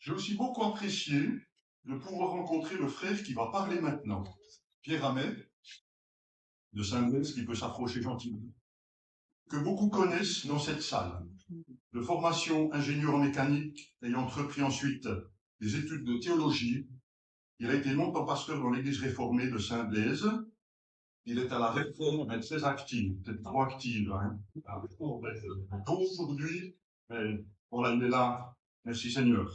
J'ai aussi beaucoup apprécié de pouvoir rencontrer le frère qui va parler maintenant, Pierre Hamet, de Saint-Blaise, qui peut s'approcher gentiment, que beaucoup connaissent dans cette salle. De formation ingénieur en mécanique, ayant entrepris ensuite des études de théologie, il a été longtemps pasteur dans l'église réformée de Saint-Blaise. Il est à la réforme, mais très actif, peut-être trop actif, hein. Aujourd'hui, mais voilà, il est là. Merci Seigneur.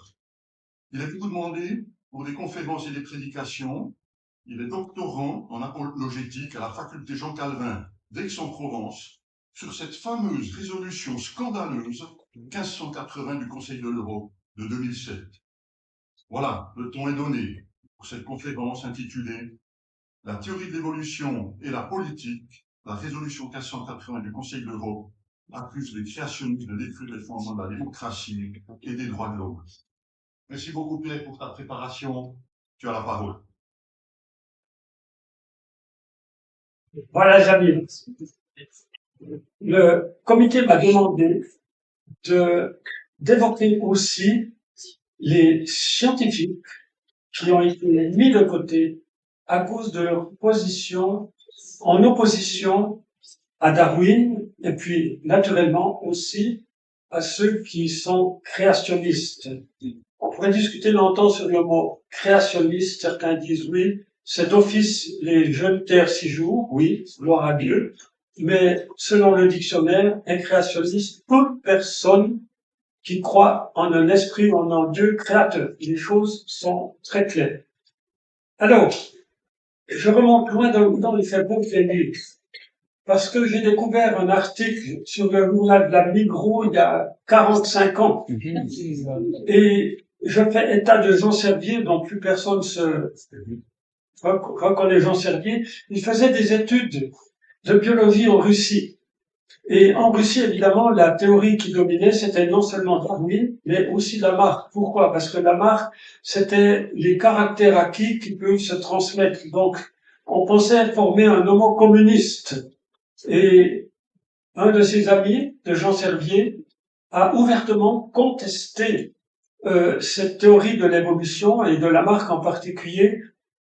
Il est beaucoup demandé pour des conférences et des prédications. Il est doctorant en apologétique à la faculté Jean Calvin d'Aix-en-Provence sur cette fameuse résolution scandaleuse 1580 du Conseil de l'Europe de 2007. Voilà, le ton est donné pour cette conférence intitulée « La théorie de l'évolution et la politique ». La résolution 1580 du Conseil de l'Europe accuse les créationnistes de détruire les fondements de la démocratie et des droits de l'homme. Merci beaucoup Pierre pour ta préparation. Tu as la parole. Voilà, Jamil. Le comité m'a demandé d'évoquer aussi les scientifiques qui ont été mis de côté à cause de leur position en opposition à Darwin et puis naturellement aussi à ceux qui sont créationnistes. On pourrait discuter longtemps sur le mot créationniste. Certains disent oui, c'est d'office les jeunes terres 6 jours, oui, gloire à Dieu. Mais selon le dictionnaire, un créationniste, toute personne qui croit en un esprit ou en un Dieu créateur. Les choses sont très claires. Alors, je remonte loin dans les faits botaniques, parce que j'ai découvert un article sur le journal de la Migros il y a 45 ans. Et je fais état de Jean Servier, dont plus personne se reconnaît Jean Servier. Il faisait des études de biologie en Russie. Et en Russie, évidemment, la théorie qui dominait, c'était non seulement Darwin, mais aussi Lamarck. Pourquoi? Parce que Lamarck, c'était les caractères acquis qui peuvent se transmettre. Donc, on pensait former un homo communiste. Et un de ses amis, de Jean Servier, a ouvertement contesté cette théorie de l'évolution et de Lamarck en particulier,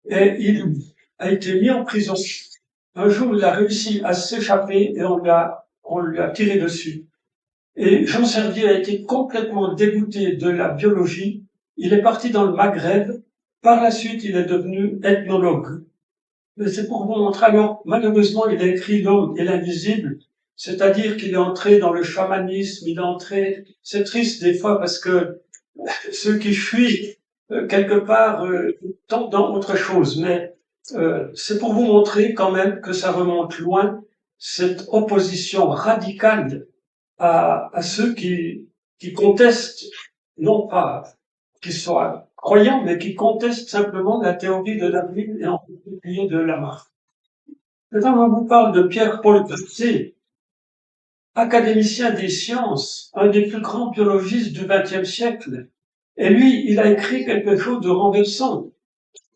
et il a été mis en prison. Un jour, il a réussi à s'échapper et on lui a tiré dessus. Et Jean Servier a été complètement dégoûté de la biologie. Il est parti dans le Maghreb. Par la suite, il est devenu ethnologue. Mais c'est pour vous montrer, alors, malheureusement, il a écrit L'homme et l'invisible, c'est-à-dire qu'il est entré dans le chamanisme, c'est triste des fois parce que ceux qui fuient, quelque part, tombent dans autre chose, mais c'est pour vous montrer quand même que ça remonte loin, cette opposition radicale à ceux qui contestent, non pas qu'ils soient croyants, mais qui contestent simplement la théorie de Darwin et en particulier de Lamarck. Maintenant, on vous parle de Pierre-Paul Grassé, académicien des sciences, un des plus grands biologistes du XXe siècle. Et lui, il a écrit quelque chose de renversant.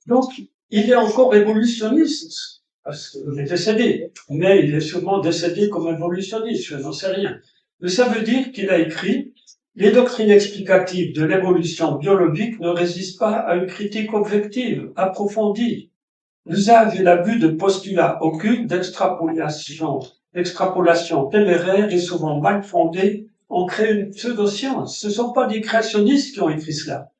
Donc, il est encore évolutionniste, parce qu'il est décédé. Mais il est sûrement décédé comme évolutionniste, je n'en sais rien. Mais ça veut dire qu'il a écrit « Les doctrines explicatives de l'évolution biologique ne résistent pas à une critique objective, approfondie. L'usage et l'abus de postulats occultes d'extrapolation téméraire et souvent mal fondée ont créé une pseudo-science. Ce ne sont pas des créationnistes qui ont écrit cela.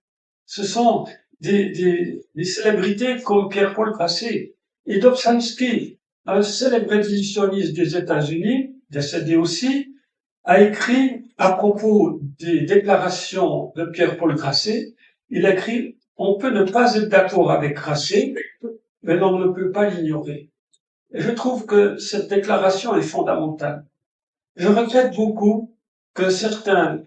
Ce sont des célébrités comme Pierre-Paul Grassé et Dobzhansky, un célèbre évolutionniste des États-Unis, décédé aussi, a écrit à propos des déclarations de Pierre-Paul Grassé, il a écrit « On peut ne pas être d'accord avec Grassé, mais l'on ne peut pas l'ignorer ». Et je trouve que cette déclaration est fondamentale. Je regrette beaucoup que certains,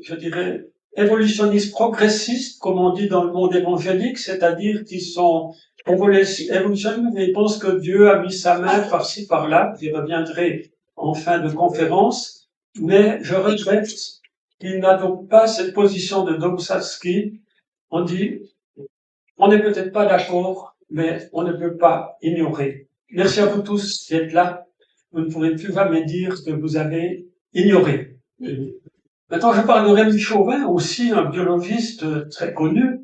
je dirais, évolutionnistes progressistes, comme on dit dans le monde évangélique, c'est-à-dire qui sont évolutionnistes et pensent que Dieu a mis sa main par-ci, par-là, j'y reviendrai en fin de conférence, mais je regrette qu'ils n'adoptent pas cette position de Dobzhansky. On dit, on n'est peut-être pas d'accord, mais on ne peut pas ignorer. Merci à vous tous d'être là. Vous ne pourrez plus jamais dire que vous avez ignoré. Maintenant, je parle de Rémi Chauvin, aussi un biologiste très connu,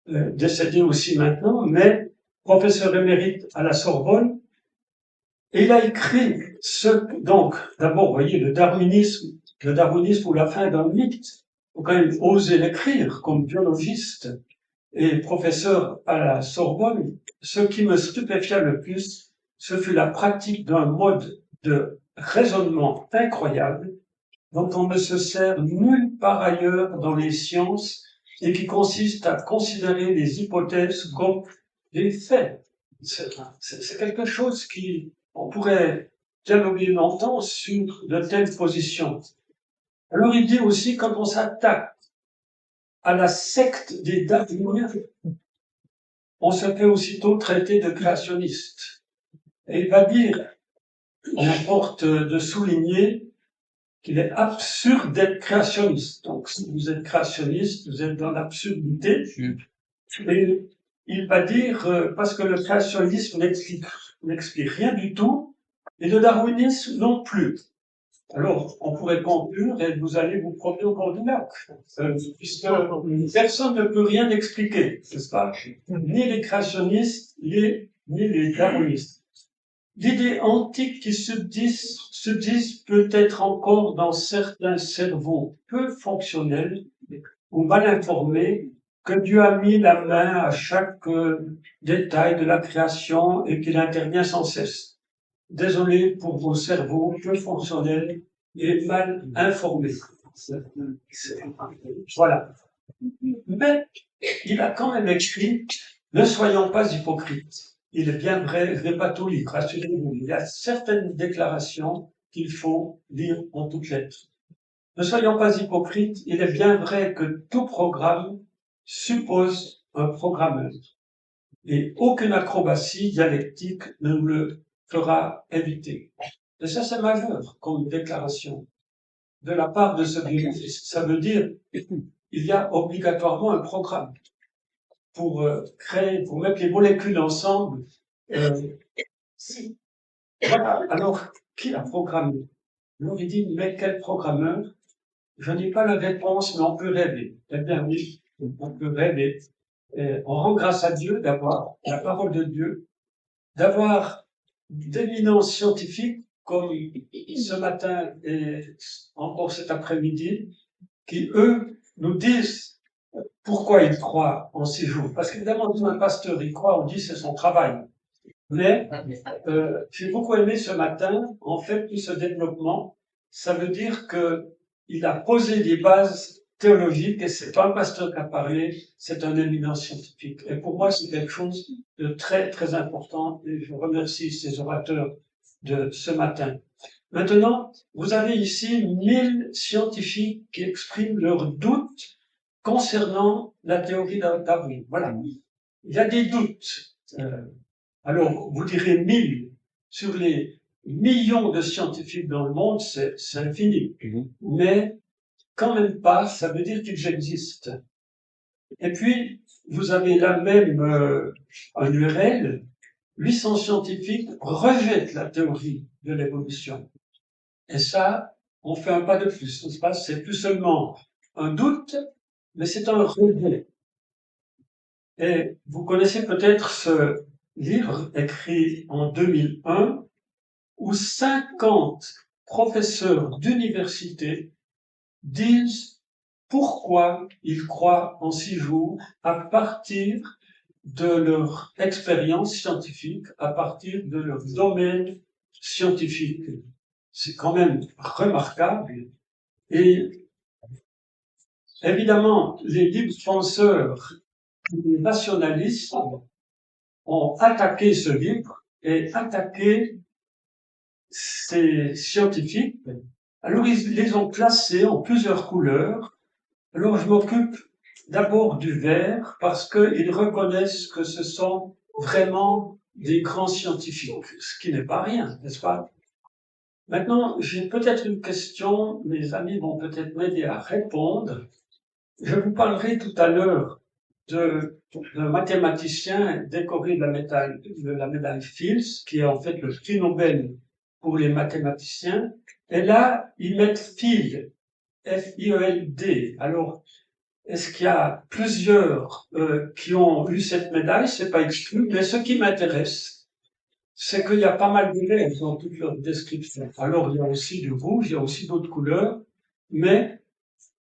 décédé aussi maintenant, mais professeur émérite à la Sorbonne. Et il a écrit donc, d'abord, vous voyez, le darwinisme ou la fin d'un mythe. Il faut quand même oser l'écrire comme biologiste et professeur à la Sorbonne. Ce qui me stupéfia le plus, ce fut la pratique d'un mode de raisonnement incroyable dont on ne se sert nulle part ailleurs dans les sciences et qui consiste à considérer les hypothèses comme des faits. C'est quelque chose on pourrait dialoguer longtemps sur de telles positions. Alors il dit aussi, quand on s'attaque à la secte des darwiniens, on se fait aussitôt traiter de créationniste. Et il va dire, il importe de souligner qu'il est absurde d'être créationniste. Donc, si vous êtes créationniste, vous êtes dans l'absurdité. Et il va dire, parce que le créationnisme n'explique rien du tout, et le darwinisme non plus. Alors, on pourrait conclure et vous allez vous promener au bord du lac, puisque personne ne peut rien expliquer, n'est-ce pas? Ni les créationnistes, ni les darwinistes. L'idée antique qui subsiste peut-être encore dans certains cerveaux peu fonctionnels ou mal informés que Dieu a mis la main à chaque détail de la création et qu'il intervient sans cesse. Désolé pour vos cerveaux peu fonctionnels et mal informés. Voilà. Mais il a quand même écrit « Ne soyons pas hypocrites ». Il est bien vrai, catholique, rassurez-vous. Il y a certaines déclarations qu'il faut lire en toutes lettres. Ne soyons pas hypocrites, il est bien vrai que tout programme suppose un programmeur. Et aucune acrobatie dialectique ne nous le fera éviter. Et ça, c'est majeur comme déclaration de la part de ce biologiste. Ça veut dire il y a obligatoirement un programme pour pour mettre les molécules ensemble. Voilà. Alors, qui a programmé? Alors, il dit, mais quel programmeur? Je n'ai pas la réponse, mais on peut rêver. Eh bien, oui, on peut rêver. Et on rend grâce à Dieu d'avoir la parole de Dieu, d'avoir d'éminents scientifiques comme ce matin et encore cet après-midi, qui, eux, nous disent pourquoi ils croient en 6 jours. Parce qu'évidemment, quand un pasteur y croit, on dit c'est son travail. Mais j'ai beaucoup aimé ce matin, en fait, tout ce développement. Ça veut dire que il a posé des bases théologiques et c'est pas un pasteur qui a parlé, c'est un éminent scientifique. Et pour moi, c'est quelque chose de très, très important et je remercie ces orateurs de ce matin. Maintenant, vous avez ici 1000 scientifiques qui expriment leurs doutes concernant la théorie de Darwin. Voilà. Il y a des doutes. Alors, vous direz 1000 sur les millions de scientifiques dans le monde, c'est infini. Mais quand même pas, ça veut dire qu'ils existent. Et puis, vous avez là même un URL, 800 scientifiques rejettent la théorie de l'évolution. Et ça, on fait un pas de plus, n'est-ce pas? C'est plus seulement un doute, mais c'est un rejet. Et vous connaissez peut-être ce livre écrit en 2001 où 50 professeurs d'université disent pourquoi ils croient en 6 jours à partir de leur expérience scientifique, à partir de leur domaine scientifique. C'est quand même remarquable. Et évidemment, les libres penseurs, les nationalistes ont attaqué ce livre et attaqué ces scientifiques. Alors, ils les ont classés en plusieurs couleurs. Alors, je m'occupe d'abord du vert parce qu'ils reconnaissent que ce sont vraiment des grands scientifiques, ce qui n'est pas rien, n'est-ce pas? Maintenant, j'ai peut-être une question, mes amis vont peut-être m'aider à répondre. Je vous parlerai tout à l'heure d'un mathématicien décoré de la médaille Fields, qui est en fait le prix Nobel pour les mathématiciens. Et là, ils mettent Field. Field. Alors, est-ce qu'il y a plusieurs qui ont eu cette médaille? C'est pas exclu, mais ce qui m'intéresse, c'est qu'il y a pas mal d'élèves dans toute leur description. Alors, il y a aussi du rouge, il y a aussi d'autres couleurs, mais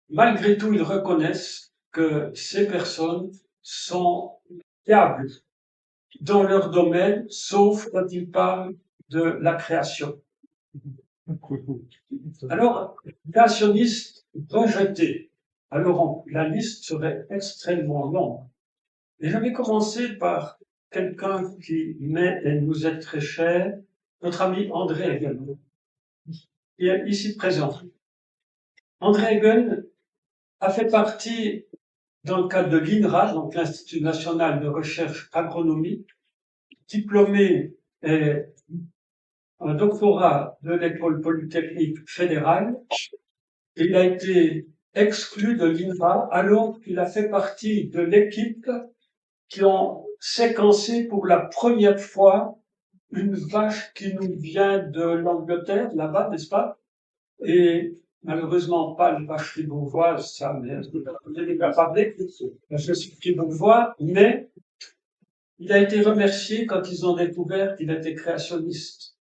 malgré tout, ils reconnaissent que ces personnes sont fiables dans leur domaine, sauf quand ils parlent de la création. Alors, créationniste rejeté. Alors, la liste serait extrêmement longue. Et je vais commencer par quelqu'un qui m'est et nous est très cher, notre ami André Hegel, qui est ici présent. André Hegel a fait partie, dans le cadre de l'INRA, donc l'Institut national de recherche agronomique, diplômé et un doctorat de l'École polytechnique fédérale. Il a été exclu de l'INRA alors qu'il a fait partie de l'équipe qui ont séquencé pour la première fois une vache qui nous vient de l'Angleterre, là-bas, n'est-ce pas? Et malheureusement pas le vache fribourgeoise, ça, mais je n'ai pas parlé, je suis fribourgeois, mais il a été remercié quand ils ont découvert qu'il était créationniste.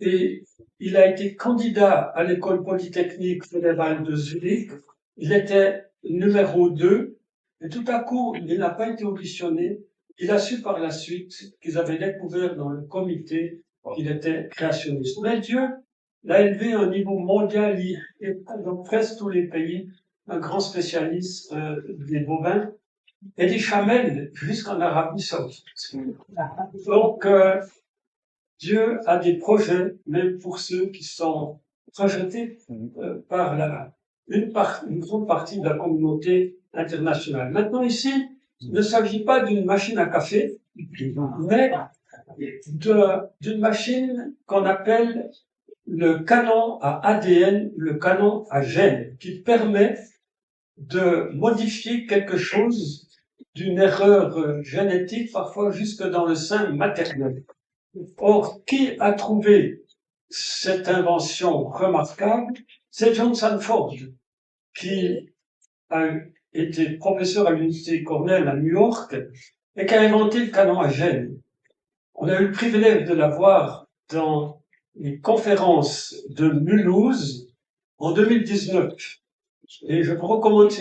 Et il a été candidat à l'École polytechnique fédérale de Zurich. Il était numéro 2. Et tout à coup, il n'a pas été auditionné. Il a su par la suite qu'ils avaient découvert dans le comité qu'il était créationniste. Mais Dieu l'a élevé à un niveau mondial et dans presque tous les pays, un grand spécialiste des bovins et des chamelles jusqu'en Arabie Saoudite. Donc, Dieu a des projets, même pour ceux qui sont rejetés par une grande partie de la communauté internationale. Maintenant, ici, il ne s'agit pas d'une machine à café, mais d'une machine qu'on appelle le canon à ADN, le canon à gènes, qui permet de modifier quelque chose d'une erreur génétique, parfois jusque dans le sein maternel. Or, qui a trouvé cette invention remarquable? C'est John Sanford, qui a été professeur à l'université Cornell à New York et qui a inventé le canon à gènes. On a eu le privilège de l'avoir dans les conférences de Mulhouse en 2019. Et je vous recommande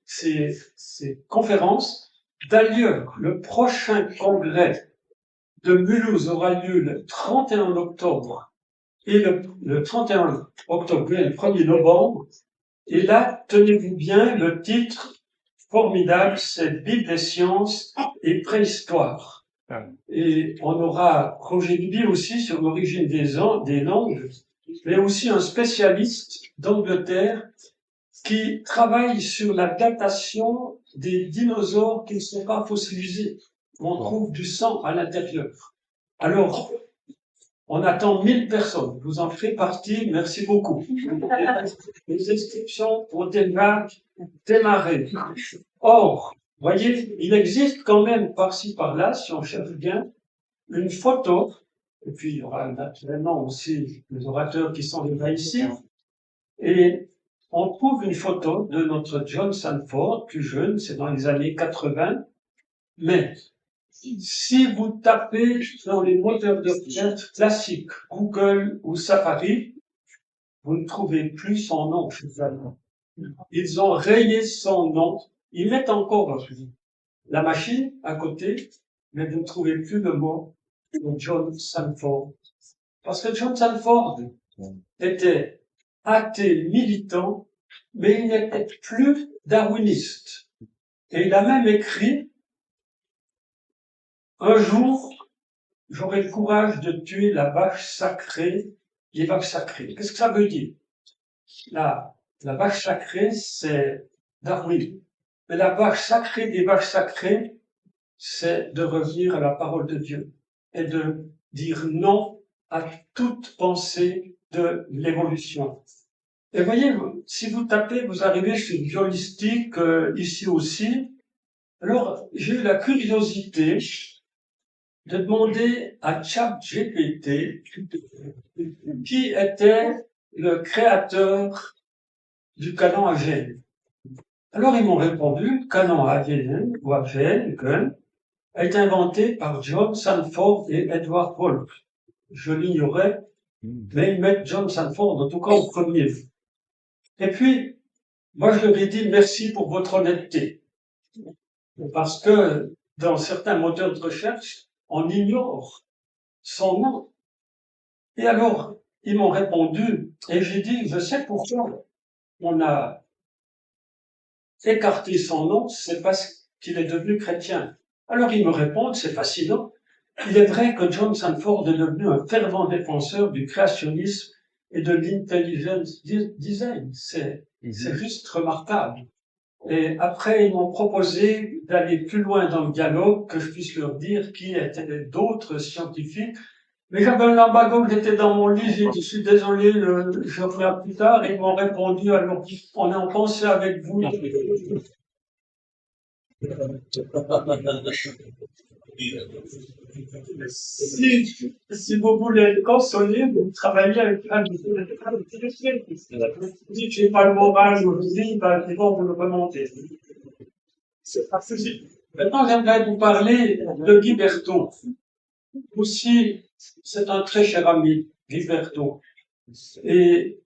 ces conférences. D'ailleurs, le prochain congrès de Mulhouse aura lieu le 31 octobre et le 31 octobre et le 1er novembre. Et là, tenez-vous bien, le titre formidable, c'est Bible et sciences et préhistoire. Et on aura Roger Duby aussi sur l'origine des langues, mais aussi un spécialiste d'Angleterre qui travaille sur la datation des dinosaures qui ne sont pas fossilisés. On trouve du sang à l'intérieur. Alors, on attend 1000 personnes. Vous en ferez partie. Merci beaucoup. Les inscriptions ont déjà démarré. Or, voyez, il existe quand même par-ci par-là, si on cherche bien, une photo. Et puis, il y aura naturellement aussi les orateurs qui sont déjà ici. Et on trouve une photo de notre John Sanford, plus jeune, c'est dans les années 80. Mais si vous tapez dans les moteurs de recherche classiques, Google ou Safari, vous ne trouvez plus son nom chez Allemands. Ils ont rayé son nom. Ils mettent encore la machine à côté, mais vous ne trouvez plus le mot de John Sanford. Parce que John Sanford était athée militant, mais il n'était plus darwiniste. Et il a même écrit: un jour, j'aurai le courage de tuer la vache sacrée, les vaches sacrées. Qu'est-ce que ça veut dire? La vache sacrée, c'est Darwin. Mais la vache sacrée des vaches sacrées, c'est de revenir à la parole de Dieu et de dire non à toute pensée de l'évolution. Et voyez, si vous tapez, vous arrivez sur biolistique ici aussi. Alors, j'ai eu la curiosité de demander à ChatGPT qui était le créateur du canon AGN. Alors ils m'ont répondu, le canon AGN ou AGN a été inventé par John Sanford et Edward Wolff. Je l'ignorais, mais ils mettent John Sanford en tout cas au premier. Et puis, moi je leur ai dit merci pour votre honnêteté. Parce que dans certains moteurs de recherche, on ignore son nom. Et alors, ils m'ont répondu, et j'ai dit, je sais pourquoi on a écarté son nom, c'est parce qu'il est devenu chrétien. Alors ils me répondent, c'est fascinant. Il est vrai que John Sanford est devenu un fervent défenseur du créationnisme et de l'intelligence design. C'est juste remarquable. Et après, ils m'ont proposé d'aller plus loin dans le dialogue, que je puisse leur dire qui étaient d'autres scientifiques. Mais j'avais un embargo, j'étais dans mon lit, j'ai dit, je suis désolé, je reviens plus tard. Et ils m'ont répondu, alors, on est en pensée avec vous. Si vous voulez le consoler, vous travaillez avec un si je n'ai pas le moral aujourd'hui, ben, c'est bon, vous le remontez. C'est pas possible. Maintenant, j'aimerais vous parler de Guy Berthaud. Aussi, c'est un très cher ami, Guy Berthaud. Et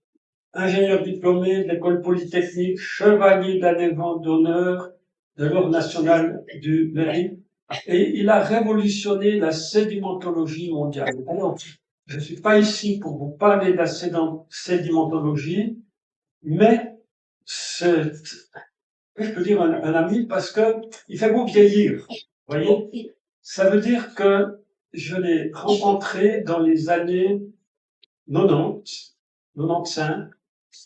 ingénieur diplômé de l'école polytechnique, chevalier de la Légion d'honneur de l'Ordre national du mérite. Et il a révolutionné la sédimentologie mondiale. Alors, je ne suis pas ici pour vous parler de la sédimentologie, mais c'est, je peux dire un ami parce que il fait beau vieillir. Vous voyez? Ça veut dire que je l'ai rencontré dans les années 90, 95.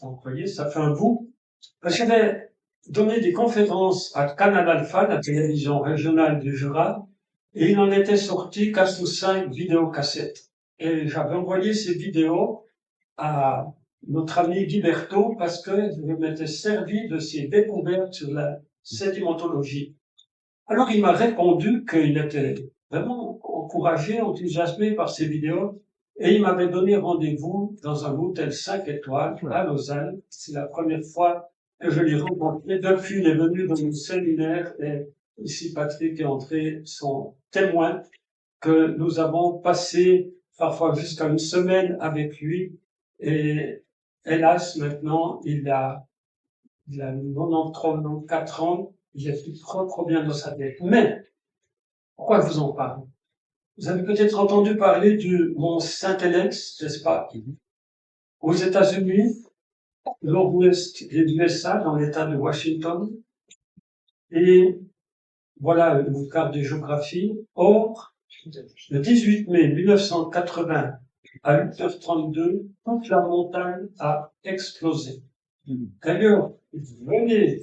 Vous voyez, ça fait un bout. J'avais donné des conférences à Canal Alpha, la télévision régionale du Jura, et il en était sorti 4 ou 5 vidéocassettes. Et j'avais envoyé ces vidéos à notre ami Guy Berthaud parce que je m'étais servi de ses découvertes sur la sédimentologie. Alors il m'a répondu qu'il était vraiment encouragé, enthousiasmé par ces vidéos, et il m'avait donné rendez-vous dans un hôtel 5 étoiles à Lausanne. C'est la première fois que je l'ai rencontré. Depuis, il est venu dans mon séminaire et ici Patrick et André sont témoins que nous avons passé parfois jusqu'à une semaine avec lui. Et hélas, maintenant, il a 93, 94 ans. Il est plus trop bien dans sa tête. Mais, pourquoi je vous en parle? Vous avez peut-être entendu parler du mont Saint-Helens, n'est-ce pas? Aux États-Unis, nord-ouest des USA, dans l'État de Washington. Et voilà une carte de géographie. Or, le 18 mai 1980, à 8h32, toute la montagne a explosé. D'ailleurs, venez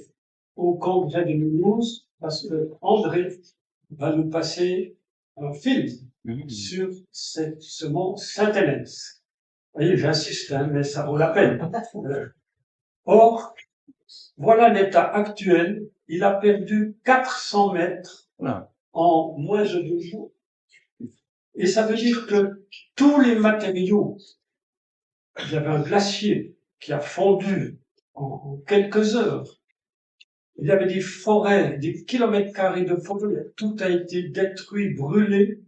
au congrès de Mulhouse parce que André va nous passer un film sur ce mont Saint-Helens. Vous voyez, j'insiste, hein, mais ça vaut la peine. Or, voilà l'état actuel. Il a perdu 400 mètres en moins de 2 jours. Et ça veut dire que tous les matériaux, il y avait un glacier qui a fondu en quelques heures. Il y avait des forêts, des kilomètres carrés de forêt. Tout a été détruit, brûlé.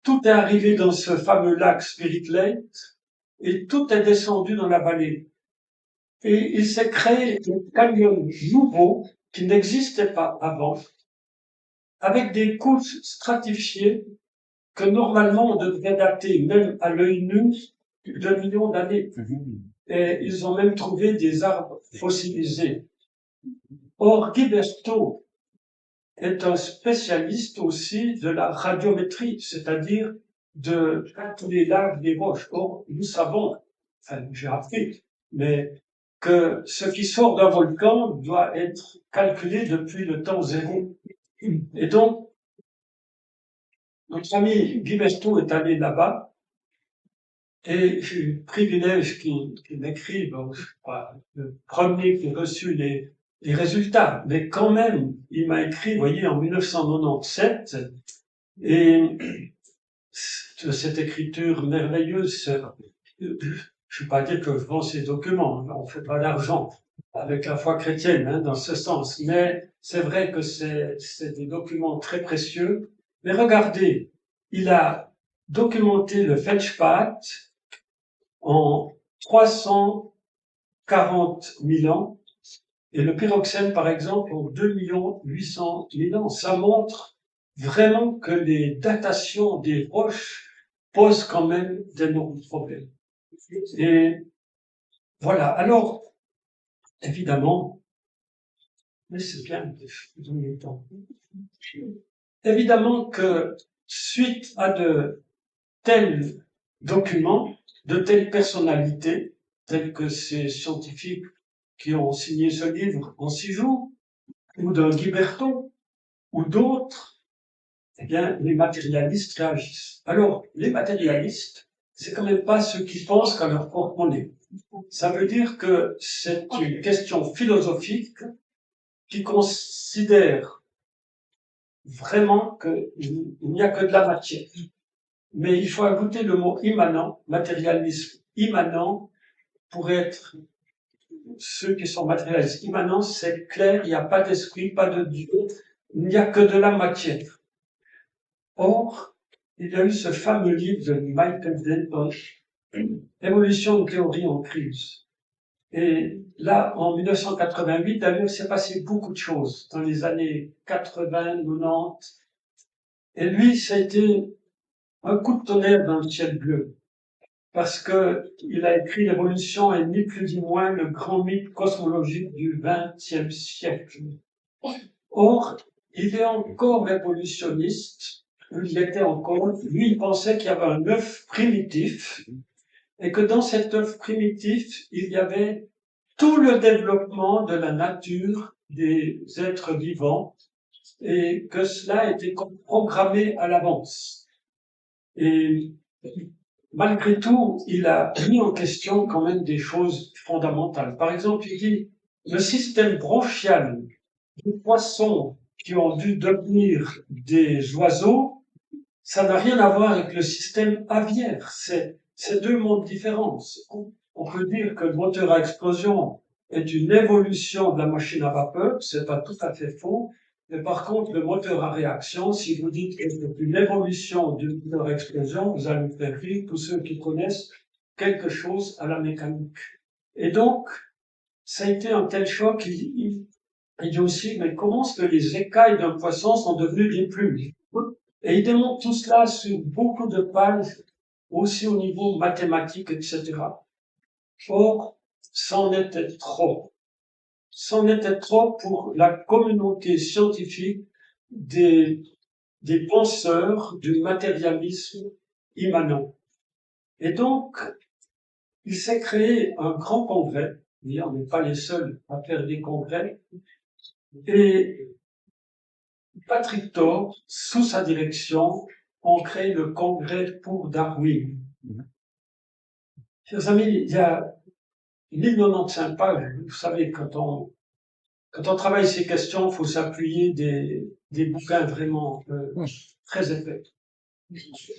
Tout est arrivé dans ce fameux lac Spirit Lake et tout est descendu dans la vallée. Et il s'est créé un canyon nouveau qui n'existait pas avant, avec des couches stratifiées que normalement on devrait dater, même à l'œil nu, de millions d'années. Et ils ont même trouvé des arbres fossilisés. Or, Guy Berthaud est un spécialiste aussi de la radiométrie, c'est-à-dire de calculer l'âge des roches. Or, nous savons, enfin, j'ai appris, mais que ce qui sort d'un volcan doit être calculé depuis le temps zéro. Et donc, notre ami Guy Berthaud est allé là-bas, et j'ai eu le privilège qu'il m'écrive, je sais pas, le premier qui a reçu les résultats. Mais quand même, il m'a écrit, vous voyez, en 1997, et de cette écriture merveilleuse, je ne veux pas dire que je vends ces documents, on ne fait pas d'argent avec la foi chrétienne, hein, dans ce sens, mais c'est vrai que c'est des documents très précieux. Mais regardez, il a documenté le Feldspath en 340 000 ans, et le pyroxène, par exemple, en 2 800 000 ans. Ça montre vraiment que les datations des roches posent quand même d'énormes problèmes. Et voilà. Alors, évidemment, mais c'est bien de donner le temps. Évidemment que suite à de tels documents, de telles personnalités, tels que ces scientifiques qui ont signé ce livre en 6 jours, ou d'un Guiberton, ou d'autres, eh bien, les matérialistes réagissent. Alors, les matérialistes, c'est quand même pas ceux qui pensent qu'à leur porte-monnaie. Ça veut dire que c'est une question philosophique qui considère vraiment qu'il n'y a que de la matière. Mais il faut ajouter le mot immanent, matérialisme immanent, pour être ceux qui sont matérialistes. Immanent, c'est clair, il n'y a pas d'esprit, pas de Dieu, il n'y a que de la matière. Or, il y a eu ce fameux livre de Michael Denton, Évolution de théorie en crise. Et là, en 1988, d'ailleurs, il s'est passé beaucoup de choses dans les années 80, 90. Et lui, ça a été un coup de tonnerre dans le ciel bleu. Parce que il a écrit l'évolution est ni plus ni moins le grand mythe cosmologique du XXe siècle. Or, il est encore évolutionniste. Il était encore, lui, il pensait qu'il y avait un œuf primitif et que dans cet œuf primitif, il y avait tout le développement de la nature des êtres vivants et que cela était programmé à l'avance. Et malgré tout, il a mis en question quand même des choses fondamentales. Par exemple, il dit le système bronchial des poissons qui ont dû devenir des oiseaux, ça n'a rien à voir avec le système aviaire. C'est deux mondes différents. On peut dire que le moteur à explosion est une évolution de la machine à vapeur, c'est pas tout à fait faux. Mais par contre, le moteur à réaction, si vous dites que c'est une évolution du moteur à explosion, vous allez me faire rire tous ceux qui connaissent quelque chose à la mécanique. Et donc, ça a été un tel choc. Il dit aussi, mais comment est-ce que les écailles d'un poisson sont devenues des plumes? Et il démontre tout cela sur beaucoup de pages, aussi au niveau mathématique, etc. Or, c'en était trop. C'en était trop pour la communauté scientifique des penseurs du matérialisme immanent. Et donc, il s'est créé un grand congrès. On n'est pas les seuls à faire des congrès. Et Patrick Thor, sous sa direction, ont créé le congrès pour Darwin. Chers amis, il y a 1095 pages. Vous savez, quand on travaille ces questions, il faut s'appuyer des bouquins vraiment très épais.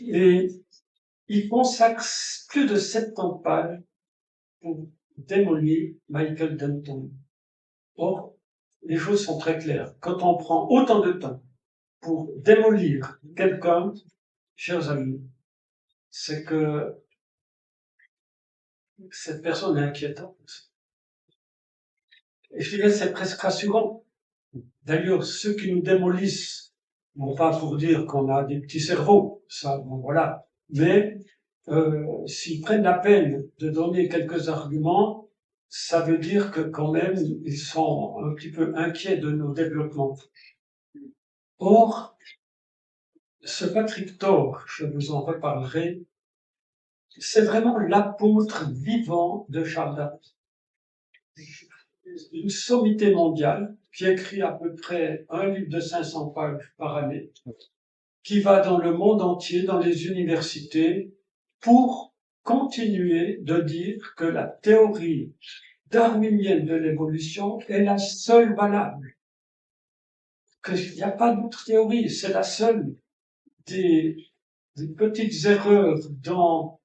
Et il consacre plus de 70 pages pour démolir Michael Denton. Or, les choses sont très claires. Quand on prend autant de temps pour démolir quelqu'un, chers amis, c'est que cette personne est inquiétante. Et je dirais, c'est presque rassurant. D'ailleurs, ceux qui nous démolissent, non pas pour dire qu'on a des petits cerveaux, ça, bon, voilà, mais s'ils prennent la peine de donner quelques arguments, ça veut dire que quand même, ils sont un petit peu inquiets de nos développements. Or, ce Patrick Thor, je vous en reparlerai, c'est vraiment l'apôtre vivant de Charles Darwin. Une sommité mondiale qui écrit à peu près un livre de 500 pages par année, qui va dans le monde entier, dans les universités, pour continuer de dire que la théorie darwinienne de l'évolution est la seule valable. Qu'il n'y a pas d'autre théorie, c'est la seule. Des petites erreurs dans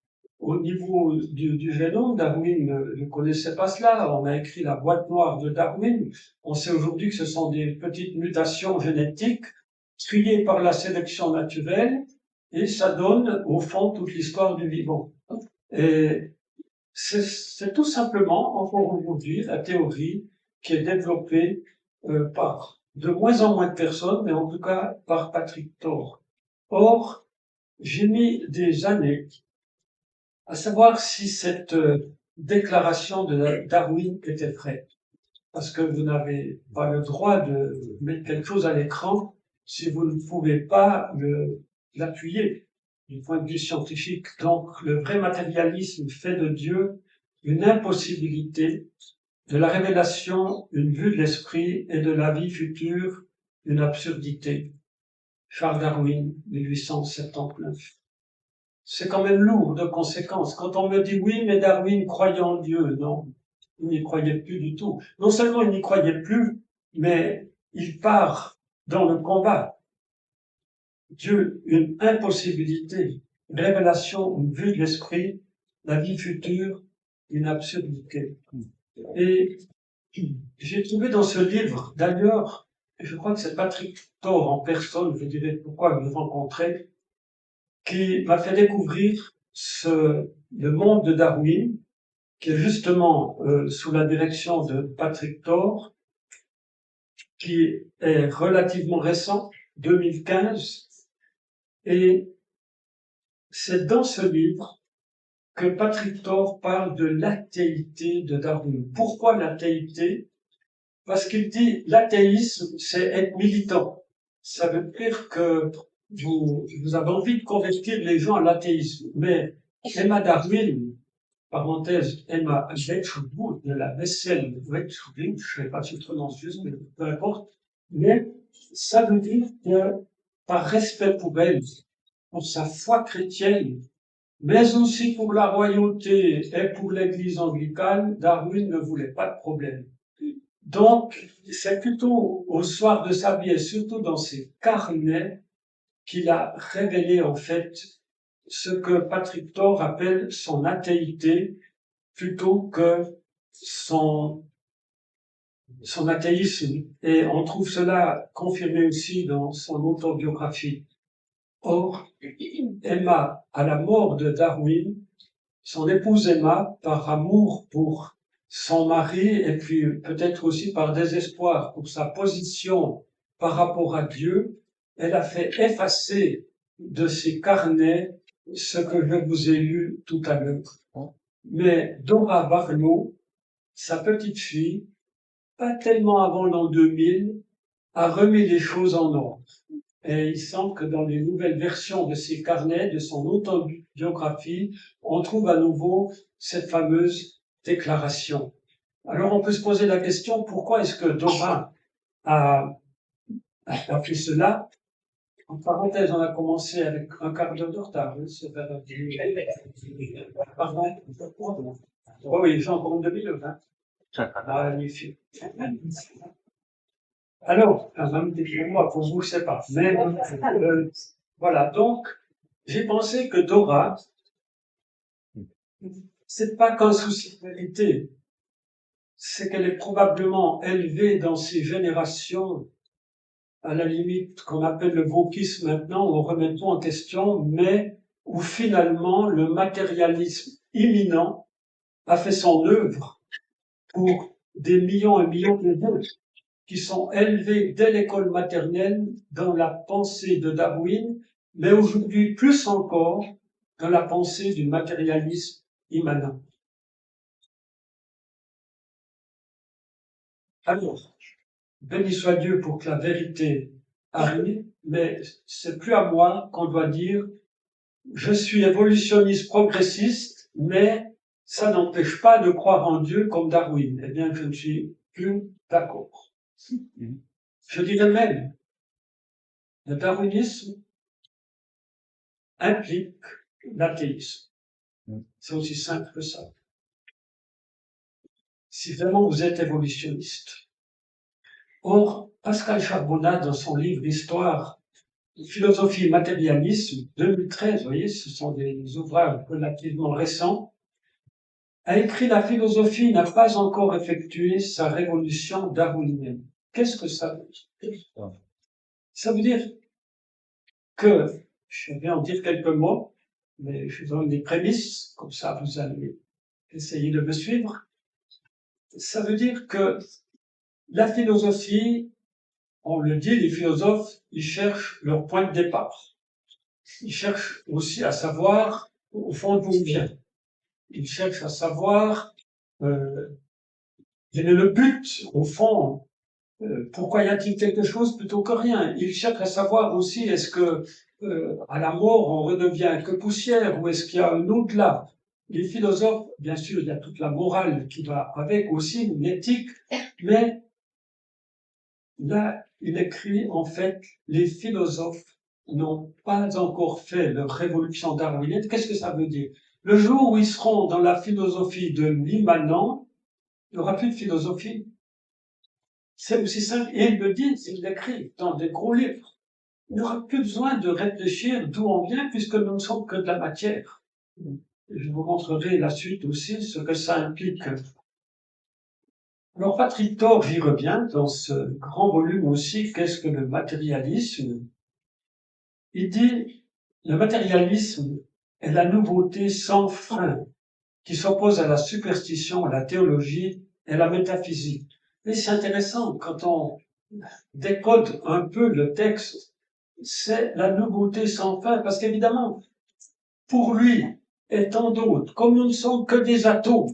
au niveau du génome, Darwin ne connaissait pas cela. On a écrit la boîte noire de Darwin. On sait aujourd'hui que ce sont des petites mutations génétiques triées par la sélection naturelle, et ça donne, au fond, toute l'histoire du vivant. Et c'est tout simplement, encore aujourd'hui, la théorie qui est développée par de moins en moins de personnes, mais en tout cas par Patrick Thor. Or, j'ai mis des années à savoir si cette déclaration de Darwin était vraie. Parce que vous n'avez pas le droit de mettre quelque chose à l'écran si vous ne pouvez pas l'appuyer du point de vue scientifique. Donc, le vrai matérialisme fait de Dieu une impossibilité, de la révélation une vue de l'esprit, et de la vie future une absurdité. Charles Darwin, 1879. C'est quand même lourd de conséquences. Quand on me dit oui, mais Darwin croyait en Dieu, non, il n'y croyait plus du tout. Non seulement il n'y croyait plus, mais il part dans le combat. Dieu, une impossibilité, révélation, une vue de l'esprit, la vie future, une absurdité. Et j'ai trouvé dans ce livre, d'ailleurs, je crois que c'est Patrick Thor en personne, je dirais pourquoi je le rencontrais, qui m'a fait découvrir le monde de Darwin, qui est justement sous la direction de Patrick Thor, qui est relativement récent, 2015, et c'est dans ce livre que Patrick Thor parle de l'athéité de Darwin. Pourquoi l'athéité? Parce qu'il dit l'athéisme, c'est être militant. Ça veut dire que vous avez envie de convertir les gens à l'athéisme. Mais Emma Darwin, parenthèse, Emma Wedgwood, de la vaisselle Wedgwood, je ne sais pas si je prononce juste, mais peu importe. Mais ça veut dire que, par respect pour elle, pour sa foi chrétienne, mais aussi pour la royauté et pour l'église anglicane, Darwin ne voulait pas de problème. Donc, c'est plutôt au soir de sa vie et surtout dans ses carnets qu'il a révélé en fait ce que Patrick Thor appelle son athéité plutôt que son athéisme. Et on trouve cela confirmé aussi dans son autobiographie. Or, Emma, à la mort de Darwin, son épouse Emma, par amour pour son mari et puis peut-être aussi par désespoir pour sa position par rapport à Dieu, elle a fait effacer de ses carnets ce que je vous ai lu tout à l'heure. Mais Dora Barlow, sa petite fille, pas tellement avant l'an 2000, a remis les choses en ordre. Et il semble que dans les nouvelles versions de ses carnets, de son autobiographie, on trouve à nouveau cette fameuse déclaration. Alors on peut se poser la question, pourquoi est-ce que Dora a fait cela? En parenthèse, on a commencé avec un quart d'heure de retard. Pardon? Oh oui, j'ai encore une demi-heure. Magnifique. Alors, pour moi, pour vous, c'est pas. Mais voilà, donc, j'ai pensé que Dora, c'est pas qu'un souci de vérité, c'est qu'elle est probablement élevée dans ces générations, à la limite qu'on appelle le wokisme maintenant, où on remet tout en question, mais où finalement le matérialisme imminent a fait son œuvre pour des millions et millions de gens qui sont élevés dès l'école maternelle dans la pensée de Darwin, mais aujourd'hui plus encore dans la pensée du matérialisme immanent. Alors, béni soit Dieu pour que la vérité arrive, mais c'est plus à moi qu'on doit dire je suis évolutionniste progressiste, mais ça n'empêche pas de croire en Dieu comme Darwin. Eh bien, je ne suis plus d'accord. Je dirais même, le darwinisme implique l'athéisme. C'est aussi simple que ça. Si vraiment vous êtes évolutionniste. Or, Pascal Charbonnat, dans son livre Histoire Philosophie matérialisme, 2013, vous voyez, ce sont des ouvrages relativement récents, a écrit la philosophie n'a pas encore effectué sa révolution darwinienne. Qu'est-ce que ça veut dire? Ça veut dire que, je vais en dire quelques mots, mais je donne des prémices, comme ça vous allez essayer de me suivre. Ça veut dire que la philosophie, on le dit, les philosophes, ils cherchent leur point de départ. Ils cherchent aussi à savoir, au fond, d'où ils viennent. Ils cherchent à savoir quel est le but, au fond, pourquoi y a-t-il quelque chose plutôt que rien. Ils cherchent à savoir aussi, est-ce que à la mort, on redevient que poussière, ou est-ce qu'il y a un au-delà? Les philosophes, bien sûr, il y a toute la morale qui va avec aussi, une éthique, mais là, il écrit, en fait, les philosophes n'ont pas encore fait leur révolution darwinienne. Qu'est-ce que ça veut dire? Le jour où ils seront dans la philosophie de l'immanent, il n'y aura plus de philosophie. C'est aussi simple. Et ils le disent, ils l'écrivent dans des gros livres. Il n'y aura plus besoin de réfléchir d'où on vient puisque nous ne sommes que de la matière. Je vous montrerai la suite aussi, ce que ça implique. Alors, Patrick Thor, j'y reviens dans ce grand volume aussi, qu'est-ce que le matérialisme? Il dit, le matérialisme est la nouveauté sans fin qui s'oppose à la superstition, à la théologie et à la métaphysique. Et c'est intéressant, quand on décode un peu le texte, c'est la nouveauté sans fin, parce qu'évidemment, pour lui et tant d'autres, comme nous ne sommes que des atomes,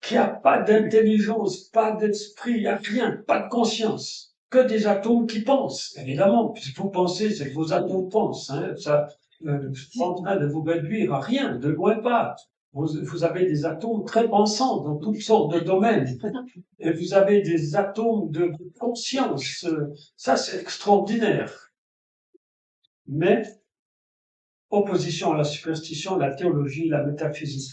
qu'il n'y a pas d'intelligence, pas d'esprit, il n'y a rien, pas de conscience, que des atomes qui pensent. Évidemment, puisque vous pensez, c'est que vos atomes pensent. Hein, ça, je suis en train de vous réduire à rien, de loin pas. Vous avez des atomes très pensants dans toutes sortes de domaines. Et vous avez des atomes de conscience. Ça, c'est extraordinaire. Mais, opposition à la superstition, la théologie, la métaphysique.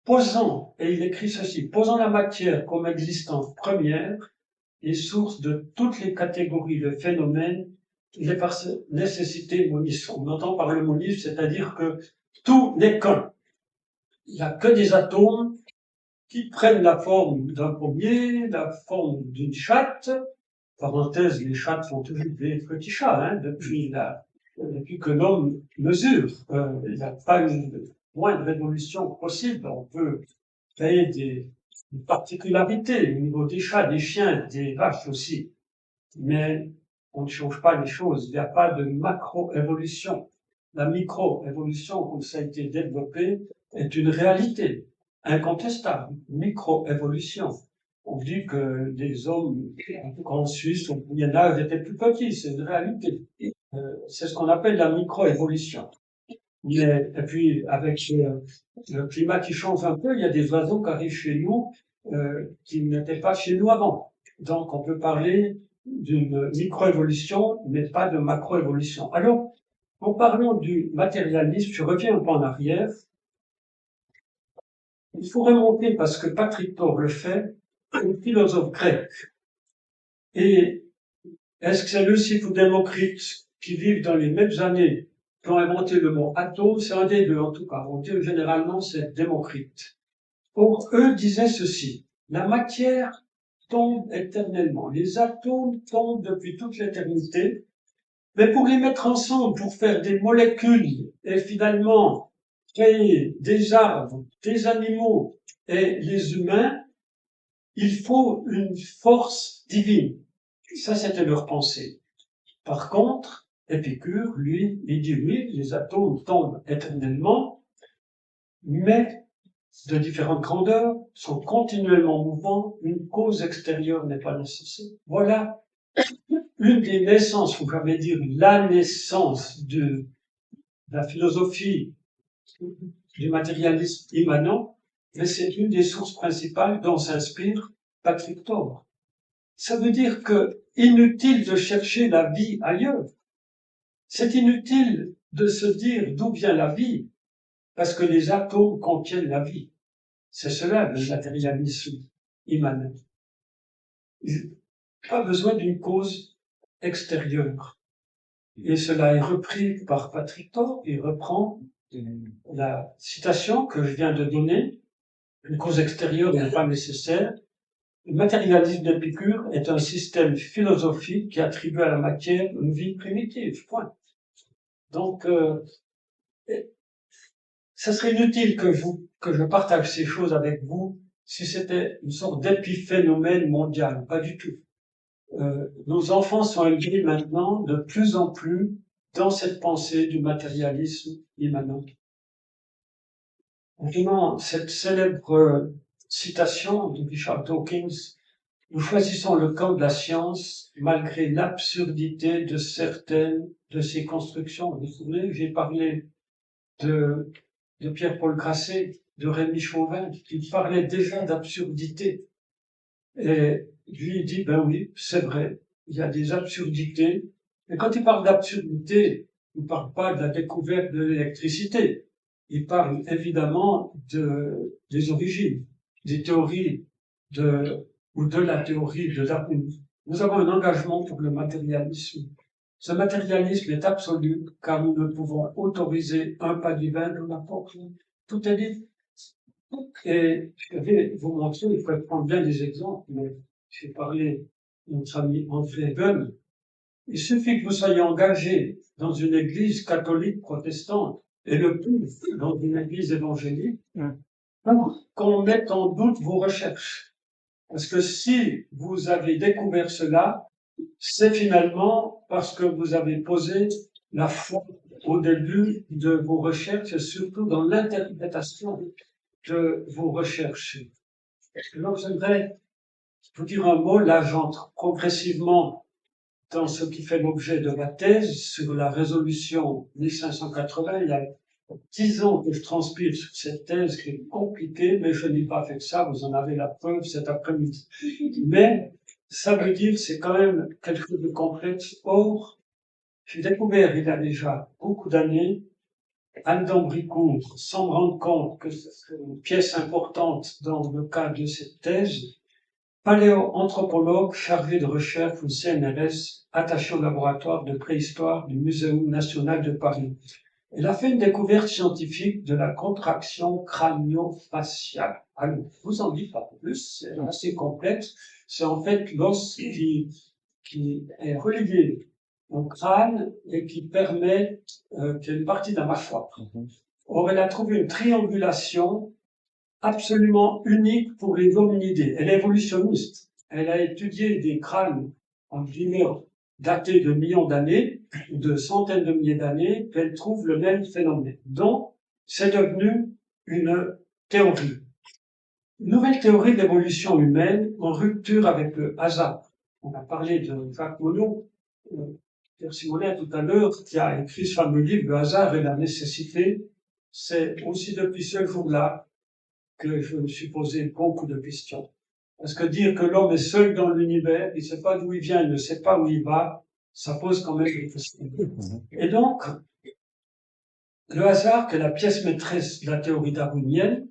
Posant, et il écrit ceci, posant la matière comme existence première et source de toutes les catégories de phénomènes, il est par nécessité monisme. On entend par le monisme, c'est-à-dire que tout n'est qu'un. Il n'y a que des atomes qui prennent la forme d'un pommier, la forme d'une chatte. Parenthèse, les chattes font toujours des petits chats, hein, depuis que l'homme mesure. Il n'y a pas une moindre révolution possible. On peut créer des particularités au niveau des chats, des chiens, des vaches aussi. Mais on ne change pas les choses. Il n'y a pas de macro-évolution. La micro-évolution, comme ça a été développé, est une réalité incontestable. Micro-évolution. On dit que les hommes, en Suisse, au Moyen Âge, étaient plus petits. C'est une réalité. C'est ce qu'on appelle la micro-évolution. Et puis, avec le climat qui change un peu, il y a des oiseaux qui arrivent chez nous qui n'étaient pas chez nous avant. Donc, on peut parler d'une microévolution, mais pas de macroévolution. Alors, en parlant du matérialisme, je reviens un peu en arrière. Il faut remonter, parce que Patrick Thor le fait, un philosophe grec. Et est-ce que c'est Leucippe ou Démocrite qui vivent dans les mêmes années qui ont inventé le mot atome? C'est un des deux, en tout cas. On dit généralement c'est Démocrite. Or, eux disaient ceci. La matière tombe éternellement. Les atomes tombent depuis toute l'éternité. Mais pour les mettre ensemble, pour faire des molécules et finalement créer des arbres, des animaux et les humains, il faut une force divine. Ça, c'était leur pensée. Par contre, Épicure, lui, il dit oui, les atomes tombent éternellement, mais de différentes grandeurs, sont continuellement mouvants, une cause extérieure n'est pas nécessaire. Voilà une des naissances, faut jamais dire la naissance de la philosophie du matérialisme immanent, mais c'est une des sources principales dont s'inspire Patrick Thor. Ça veut dire que inutile de chercher la vie ailleurs. C'est inutile de se dire d'où vient la vie, parce que les atomes contiennent la vie. C'est cela le matérialisme immanent. Il n'y a pas besoin d'une cause extérieure. et cela est repris par Patrick Thor. Il reprend la citation que je viens de donner. Une cause extérieure n'est pas nécessaire. Le matérialisme d'Épicure est un système philosophique qui attribue à la matière une vie primitive. Point. Donc, ça serait inutile que je partage ces choses avec vous si c'était une sorte d'épiphénomène mondial. Pas du tout. Nos enfants sont élevés maintenant de plus en plus dans cette pensée du matérialisme immanent. Vraiment, cette célèbre citation de Richard Dawkins, nous choisissons le camp de la science malgré l'absurdité de certaines de ses constructions. Vous vous souvenez, j'ai parlé de Pierre-Paul Grasset, de Rémi Chauvin, qui parlait déjà d'absurdité. Et lui, il dit, ben oui, c'est vrai, il y a des absurdités. Et quand il parle d'absurdité, il ne parle pas de la découverte de l'électricité. Il parle évidemment des origines, des théories ou de la théorie de Darwin. Nous avons un engagement pour le matérialisme. Ce matérialisme est absolu, car nous ne pouvons autoriser un pas divin dans la porte. Tout est dit. Et je vais vous montrer, il faut prendre bien des exemples, mais j'ai parlé de notre ami André Gunn. Il suffit que vous soyez engagé dans une église catholique protestante et le plus dans une église évangélique, pour qu'on mette en doute vos recherches. Parce que si vous avez découvert cela, c'est finalement parce que vous avez posé la foi au début de vos recherches, et surtout dans l'interprétation de vos recherches. Donc, j'aimerais vous dire un mot. Là, j'entre progressivement dans ce qui fait l'objet de ma thèse sur la résolution 1580. Il y a 10 ans que je transpire sur cette thèse qui est compliquée, mais je n'ai pas fait ça. Vous en avez la preuve cet après-midi. Mais ça veut dire c'est quand même quelque chose de complexe. Or, j'ai découvert il y a déjà beaucoup d'années, Anne d'Ambricourt, sans me rendre compte que c'est une pièce importante dans le cadre de cette thèse, paléoanthropologue chargé de recherche au CNRS, attaché au laboratoire de préhistoire du Muséum national de Paris. Elle a fait une découverte scientifique de la contraction crânio-faciale. Alors, je vous en dis pas plus, c'est assez complexe. C'est en fait l'os qui est relié au crâne et qui permet, qui est une partie de la mâchoire. Or, elle a trouvé une triangulation absolument unique pour les hominidés. Elle est évolutionniste. Elle a étudié des crânes en guillemets datés de millions d'années, de centaines de milliers d'années, puis elle trouve le même phénomène. Donc, c'est devenu une théorie. Une nouvelle théorie de l'évolution humaine en rupture avec le hasard. On a parlé de Jacques Monod, Pierre Simonet tout à l'heure, qui a écrit ce fameux livre, Le hasard et la nécessité. C'est aussi depuis ce jour-là que je me suis posé beaucoup de questions. Parce que dire que l'homme est seul dans l'univers, il ne sait pas d'où il vient, il ne sait pas où il va, ça pose quand même des questions. Et donc, le hasard, qui est la pièce maîtresse de la théorie darwinienne,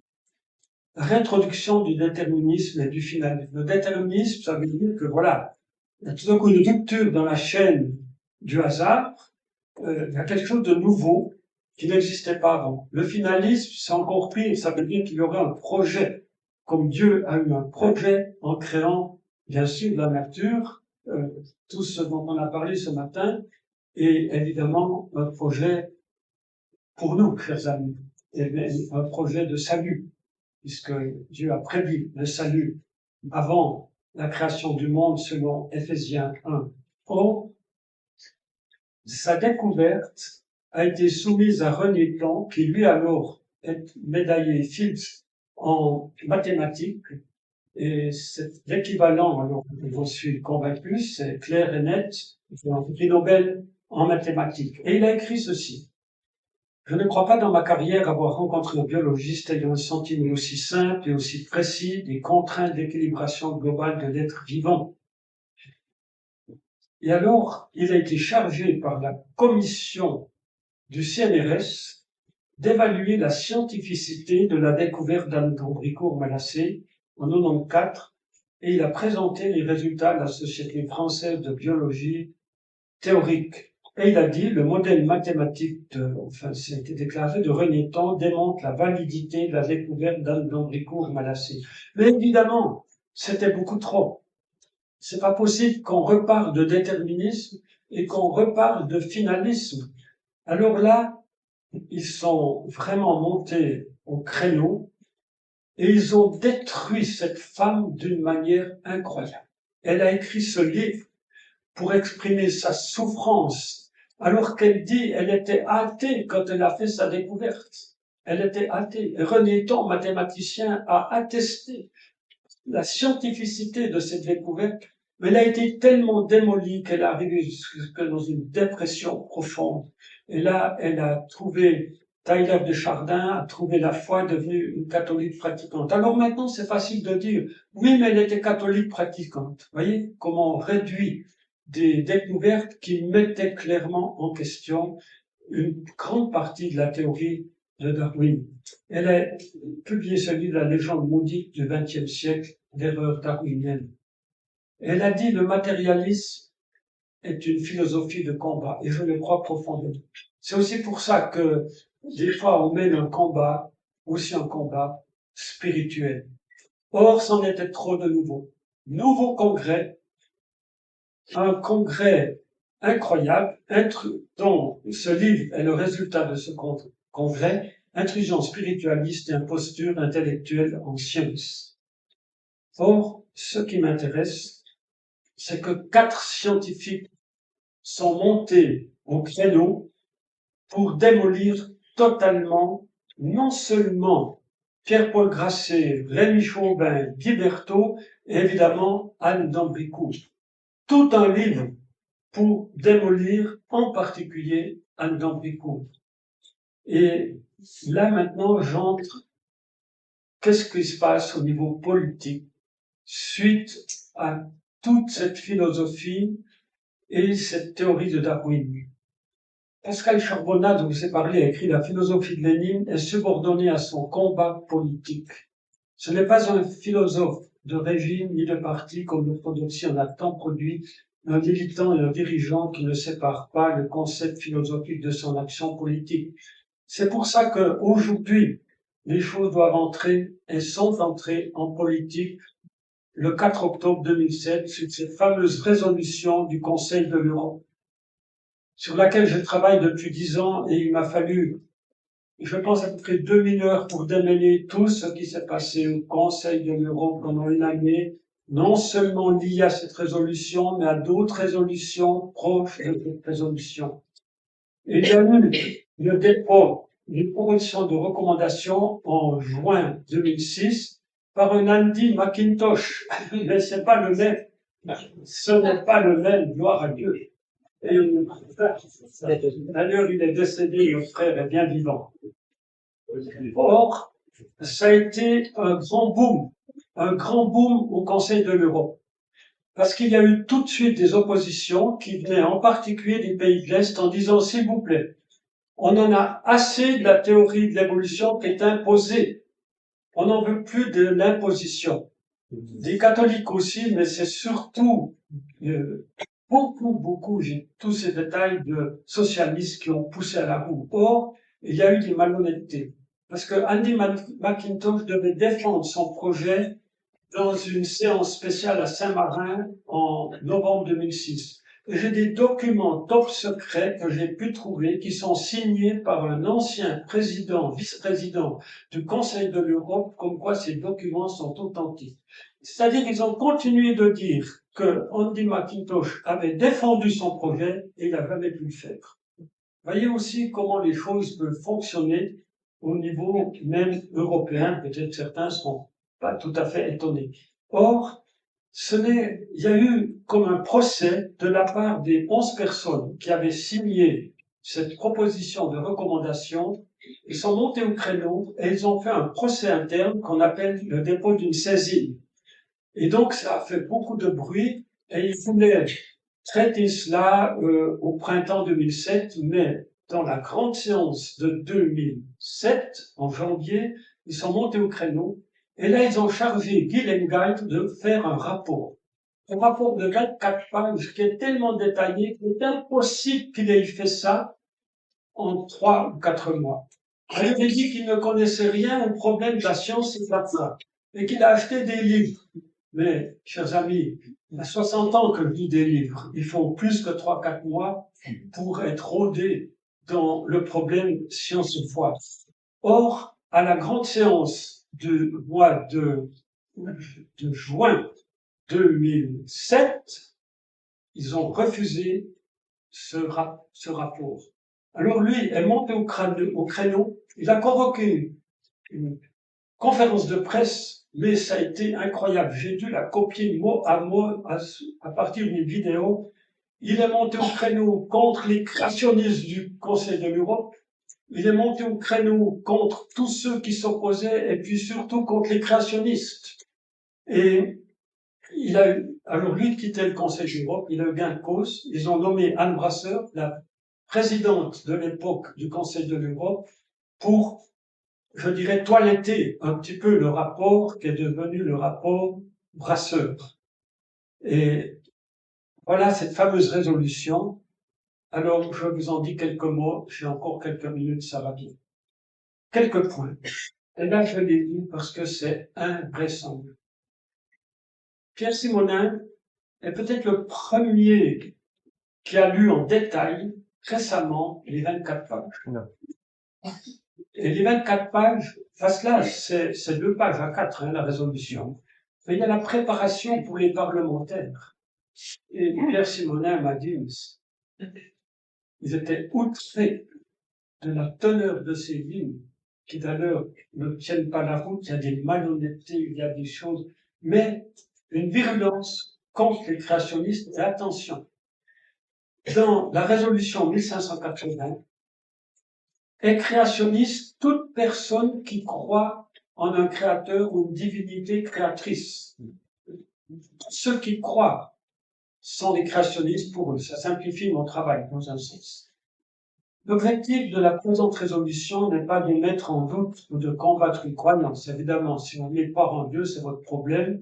réintroduction du déterminisme et du finalisme. Le déterminisme, ça veut dire que voilà, il y a tout d'un coup une rupture dans la chaîne du hasard, il y a quelque chose de nouveau qui n'existait pas avant. Le finalisme, c'est encore pire, ça veut dire qu'il y aurait un projet, comme Dieu a eu un projet en créant, bien sûr, la nature, tout ce dont on a parlé ce matin, et évidemment un projet pour nous, chers amis, et un projet de salut, puisque Dieu a prévu le salut avant la création du monde selon Éphésiens 1. Or, sa découverte a été soumise à René Plan, qui lui alors est médaillé Fields en mathématiques, et c'est l'équivalent, alors je suis convaincu, c'est clair et net, c'est un prix Nobel en mathématiques. Et il a écrit ceci. Je ne crois pas dans ma carrière avoir rencontré un biologiste ayant un sentiment aussi simple et aussi précis des contraintes d'équilibration globale de l'être vivant. Et alors, il a été chargé par la commission du CNRS d'évaluer la scientificité de la découverte d'Anne d'Ambricourt-Malassé en 1994, et il a présenté les résultats de la Société française de biologie théorique. Et il a dit, le modèle mathématique ça a été déclaré, de René Tan démontre la validité de la découverte d'Andricourt-Malassez. Mais évidemment, c'était beaucoup trop. C'est pas possible qu'on reparle de déterminisme et qu'on reparle de finalisme. Alors là, ils sont vraiment montés au créneau et ils ont détruit cette femme d'une manière incroyable. Elle a écrit ce livre pour exprimer sa souffrance, alors qu'elle dit elle était athée quand elle a fait sa découverte. Elle était athée. Et René Tan, mathématicien, a attesté la scientificité de cette découverte, mais elle a été tellement démolie qu'elle est arrivée jusque dans une dépression profonde. Et là, elle a trouvé, Tyler de Chardin a trouvé la foi, devenue une catholique pratiquante. Alors maintenant, c'est facile de dire, oui, mais elle était catholique pratiquante. Vous voyez comment on réduit des découvertes qui mettaient clairement en question une grande partie de la théorie de Darwin. Elle a publié ce livre, La légende maudite du XXe siècle, l'erreur darwinienne. Elle a dit le matérialisme est une philosophie de combat, et je le crois profondément. C'est aussi pour ça que des fois on mène un combat, aussi un combat spirituel. Or, c'en était trop de nouveau. Nouveau congrès, un congrès incroyable, dont ce livre est le résultat de ce congrès, intrusion spiritualiste et imposture intellectuelle en sciences. Or, ce qui m'intéresse, c'est que 4 scientifiques sont montés au créneau pour démolir totalement, non seulement Pierre-Paul Grasset, Rémi Chauvin, Guy Berthaud et évidemment Anne d'Ambricourt. Tout un livre pour démolir en particulier Anne d'Ambricourt. Et là maintenant, j'entre, qu'est-ce qui se passe au niveau politique suite à toute cette philosophie et cette théorie de Darwin. Pascal Charbonnat, dont je vous ai parlé, a écrit La philosophie de Lénine, est subordonnée à son combat politique. Ce n'est pas un philosophe de régime ni de parti comme l'orthodoxie en a tant produit, un militant et un dirigeant qui ne sépare pas le concept philosophique de son action politique. C'est pour ça qu'aujourd'hui, les choses doivent entrer et sont entrées en politique le 4 octobre 2007 sur cette fameuse résolution du Conseil de l'Europe, sur laquelle je travaille depuis 10 ans et il m'a fallu, je pense, à peu près 2000 heures pour démêler tout ce qui s'est passé au Conseil de l'Europe pendant une année, non seulement lié à cette résolution, mais à d'autres résolutions proches de cette résolution. Et il y a eu le dépôt d'une proposition de recommandation en juin 2006 par un Andy McIntosh. Mais c'est pas le même. Ce n'est pas le même, gloire à Dieu. Et d'ailleurs, il est décédé, mon frère est bien vivant. Or, ça a été un grand boom au Conseil de l'Europe. Parce qu'il y a eu tout de suite des oppositions qui venaient en particulier des pays de l'Est en disant, s'il vous plaît, on en a assez de la théorie de l'évolution qui est imposée. On n'en veut plus de l'imposition. Des catholiques aussi, mais c'est surtout beaucoup, j'ai tous ces détails de socialistes qui ont poussé à la roue. Or, il y a eu des malhonnêtetés. Parce que Andy McIntosh devait défendre son projet dans une séance spéciale à Saint-Marin en novembre 2006. Et j'ai des documents top secrets que j'ai pu trouver qui sont signés par un ancien président, vice-président du Conseil de l'Europe, comme quoi ces documents sont authentiques. C'est-à-dire qu'ils ont continué de dire que Andy McIntosh avait défendu son projet et il n'a jamais pu le faire. Voyez aussi comment les choses peuvent fonctionner au niveau même européen. Peut-être certains seront pas tout à fait étonnés. Or, il y a eu comme un procès de la part des 11 personnes qui avaient signé cette proposition de recommandation. Ils sont montés au créneau et ils ont fait un procès interne qu'on appelle le dépôt d'une saisine. Et donc, ça a fait beaucoup de bruit et ils voulaient traiter cela au printemps 2007, mais dans la grande séance de 2007, en janvier, ils sont montés au créneau et là, ils ont chargé Guy Lenguide de faire un rapport. un rapport de 24 pages qui est tellement détaillé qu'il est impossible qu'il ait fait ça en 3 ou 4 mois. Il avait dit qu'il ne connaissait rien au problème de la science et de la foi, et qu'il a acheté des livres. Mais, chers amis, il y a 60 ans que je lis des livres. Il faut plus que 3-4 mois pour être rodé dans le problème science et foi. Or, à la grande séance du mois de juin 2007, ils ont refusé ce rapport. Alors lui est monté au créneau, il a convoqué une conférence de presse, mais ça a été incroyable. J'ai dû la copier mot à mot à partir d'une vidéo. Il est monté au créneau contre les créationnistes du Conseil de l'Europe. Il est monté au créneau contre tous ceux qui s'opposaient et puis surtout contre les créationnistes. Et il a eu, alors lui quittait le Conseil de l'Europe, il a eu gain de cause. Ils ont nommé Anne Brasseur, la présidente de l'époque du Conseil de l'Europe, pour, je dirais, toiletter un petit peu le rapport qui est devenu le rapport Brasseur. Et voilà cette fameuse résolution. Alors, je vous en dis quelques mots, j'ai encore quelques minutes, ça va bien. Quelques points. Et là, je les dis parce que c'est invraisemblable. Pierre Simonin est peut-être le premier qui a lu en détail récemment les 24 pages. Non. Et les 24 pages, face là, c'est 2 pages à 4, la résolution. Mais il y a la préparation pour les parlementaires. Et Pierre Simonin m'a dit, ils étaient outrés de la teneur de ces lignes, qui d'ailleurs ne tiennent pas la route, il y a des malhonnêtetés, il y a des choses, mais une virulence contre les créationnistes. Et attention, dans la résolution 1580, est créationniste toute personne qui croit en un créateur ou une divinité créatrice. Ceux qui croient sont des créationnistes pour eux. Ça simplifie mon travail dans un sens. L'objectif de la présente résolution n'est pas de mettre en doute ou de combattre une croyance. Évidemment, si on n'est pas en Dieu, c'est votre problème,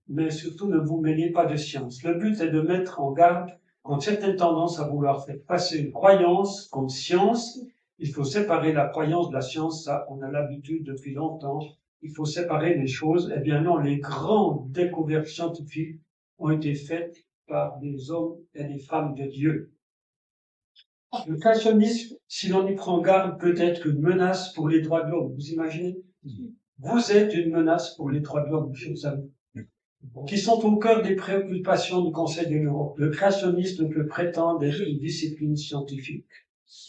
mais surtout ne vous mêlez pas de science. Le but est de mettre en garde contre certaines tendances à vouloir faire passer une croyance comme science. Il faut séparer la croyance de la science, ça on a l'habitude depuis longtemps. Il faut séparer les choses. Eh bien non, les grandes découvertes scientifiques ont été faites par des hommes et des femmes de Dieu. Le créationnisme, si l'on y prend garde, peut être une menace pour les droits de l'homme. Vous imaginez? Vous êtes une menace pour les droits de l'homme, chers amis, qui sont au cœur des préoccupations du Conseil de l'Europe. Le créationnisme ne peut prétendre être une discipline scientifique.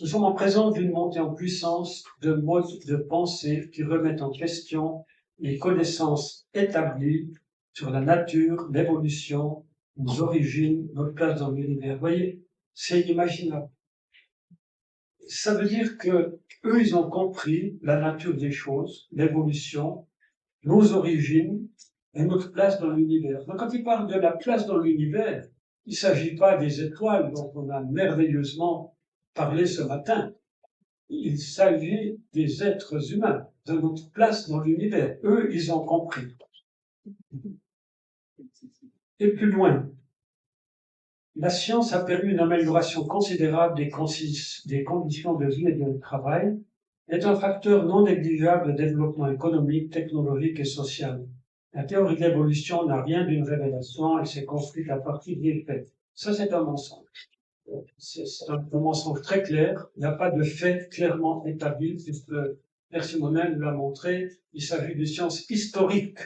Nous sommes en présence d'une montée en puissance de modes de pensée qui remettent en question les connaissances établies sur la nature, l'évolution, nos origines, notre place dans l'univers. Vous voyez, c'est inimaginable. Ça veut dire que eux, ils ont compris la nature des choses, l'évolution, nos origines et notre place dans l'univers. Donc, quand ils parlent de la place dans l'univers, il ne s'agit pas des étoiles dont on a merveilleusement parlé ce matin. Il s'agit des êtres humains, de notre place dans l'univers. Eux, ils ont compris. Et plus loin, la science a permis une amélioration considérable des conditions de vie et de travail, est un facteur non négligeable de développement économique, technologique et social. La théorie de l'évolution n'a rien d'une révélation, elle s'est construite à partir des faits. Ça, c'est un mensonge. C'est un mensonge très clair. Il n'y a pas de fait clairement établi, puisque Pierre Simonin nous l'a montré. Il s'agit de sciences historiques.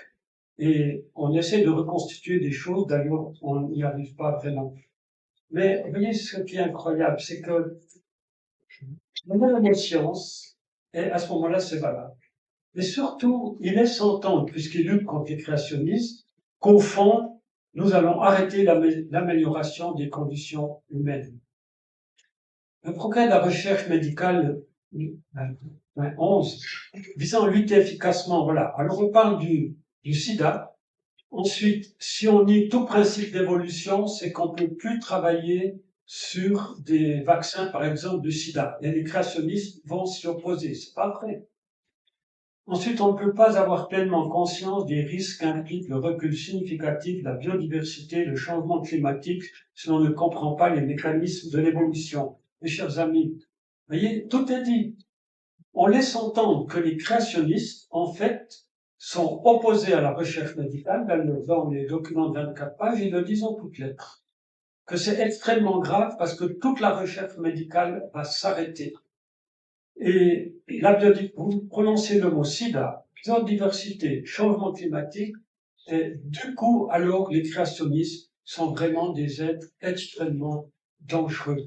Et on essaie de reconstituer des choses, d'ailleurs, on n'y arrive pas vraiment. Mais vous voyez, ce qui est incroyable, c'est que la science, et à ce moment-là, c'est valable. Mais surtout, il laisse entendre, puisqu'il lutte contre les créationnistes, qu'au fond, nous allons arrêter l'amélioration des conditions humaines. Le progrès de la recherche médicale 11, visant à lutter efficacement, voilà. Alors on parle du sida. Ensuite, si on nie tout principe d'évolution, c'est qu'on peut plus travailler sur des vaccins, par exemple, du sida. Et les créationnistes vont s'y opposer. C'est pas vrai. Ensuite, on ne peut pas avoir pleinement conscience des risques qu'implique le recul significatif de la biodiversité, le changement climatique, si l'on ne comprend pas les mécanismes de l'évolution. Mes chers amis, vous voyez, tout est dit. On laisse entendre que les créationnistes, en fait, sont opposés à la recherche médicale. Dans les documents de 24 pages, ils le disent en toutes lettres. Que c'est extrêmement grave parce que toute la recherche médicale va s'arrêter. Et vous prononcez le mot sida, biodiversité, changement climatique, et du coup, alors, les créationnistes sont vraiment des êtres extrêmement dangereux.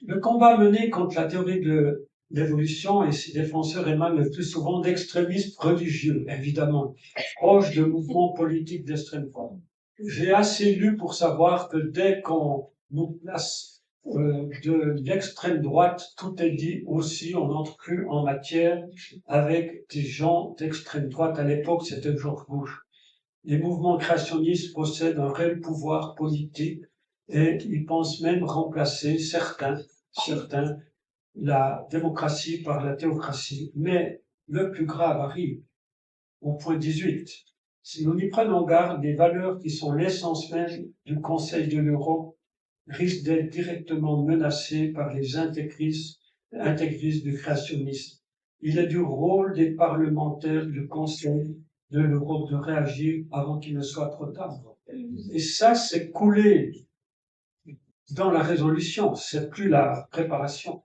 Le combat mené contre la théorie de l'évolution et ses défenseurs émanent le plus souvent d'extrémistes religieux, évidemment, proches de mouvements politiques d'extrême droite. J'ai assez lu pour savoir que dès qu'on nous place de l'extrême droite, tout est dit aussi, on n'entre plus en matière avec des gens d'extrême droite. À l'époque, c'était George Bush. Les mouvements créationnistes possèdent un réel pouvoir politique et ils pensent même remplacer certains, la démocratie par la théocratie. Mais le plus grave arrive au point 18. Si nous n'y prenons garde, les valeurs qui sont l'essence même du Conseil de l'Europe risquent d'être directement menacées par les intégristes du créationnisme. Il est du rôle des parlementaires du Conseil de l'Europe de réagir avant qu'il ne soit trop tard. Et ça, c'est coulé dans la résolution, c'est plus la préparation.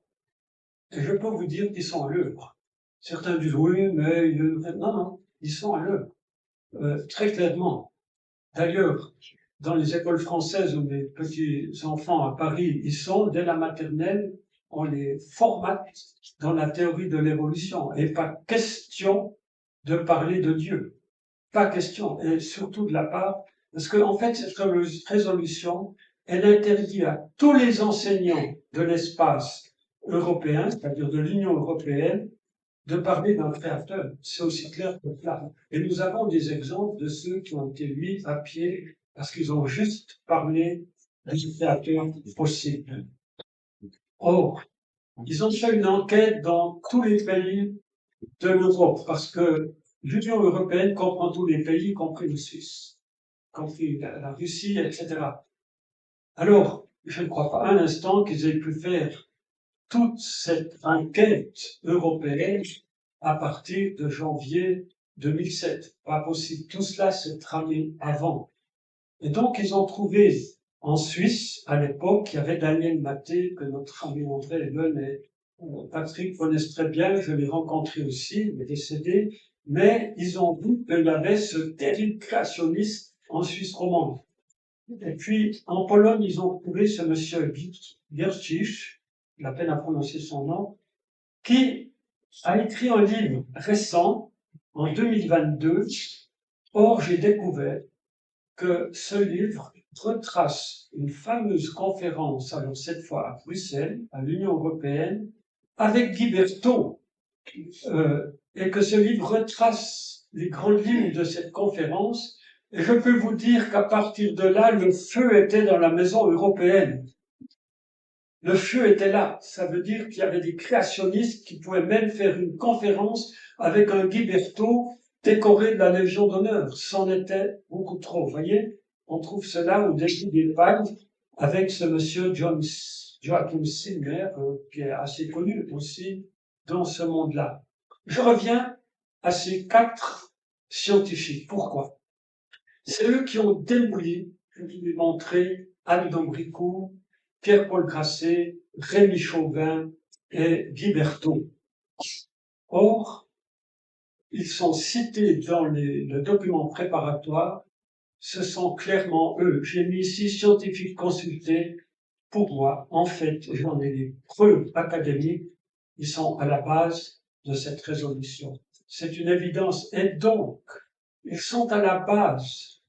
Et je peux vous dire qu'ils sont à l'œuvre. Certains disent oui, mais non, ils sont à l'œuvre. Très clairement. D'ailleurs, dans les écoles françaises où les petits enfants à Paris, ils sont, dès la maternelle, on les formate dans la théorie de l'évolution. Et pas question de parler de Dieu. Pas question. Et surtout de la part, parce que, en fait, cette résolution, elle interdit à tous les enseignants de l'espace européen, c'est-à-dire de l'Union européenne, de parler d'un créateur. C'est aussi clair que cela. Et nous avons des exemples de ceux qui ont été mis à pied parce qu'ils ont juste parlé du créateur possible. Or, ils ont fait une enquête dans tous les pays de l'Europe parce que l'Union européenne comprend tous les pays, y compris le Suisse, y compris la Russie, etc. Alors, je ne crois pas un instant qu'ils aient pu faire toute cette enquête européenne à partir de janvier 2007. Pas possible. Tout cela s'est tramé avant. Et donc, ils ont trouvé en Suisse, à l'époque, il y avait Daniel Maté, que notre ami André Eben et Patrick connaissent très bien, je l'ai rencontré aussi, il est décédé, mais ils ont vu qu'il y avait ce terrible créationniste en Suisse romande. Et puis, en Pologne, ils ont trouvé ce monsieur Giertych, la peine à prononcer son nom, qui a écrit un livre récent, en 2022. Or, j'ai découvert que ce livre retrace une fameuse conférence, alors cette fois à Bruxelles, à l'Union européenne, avec Guy Berthaud, et que ce livre retrace les grandes lignes de cette conférence. Et je peux vous dire qu'à partir de là, le feu était dans la maison européenne. Le feu était là. Ça veut dire qu'il y avait des créationnistes qui pouvaient même faire une conférence avec un Guy Berthaud décoré de la Légion d'honneur. C'en était beaucoup trop. Vous voyez, on trouve cela au début des pages avec ce monsieur Joachim Singer, qui est assez connu aussi dans ce monde-là. Je reviens à ces 4 scientifiques. Pourquoi? C'est eux qui ont démoli, je vous l'ai montré, Anne d'Ambricourt, Pierre-Paul Grasset, Rémi Chauvin et Guy Berthaud. Or, ils sont cités dans le document préparatoire, ce sont clairement eux. J'ai mis ici scientifiques consultés. Pour moi, en fait, j'en ai des preuves académiques, ils sont à la base de cette résolution. C'est une évidence. Et donc, ils sont à la base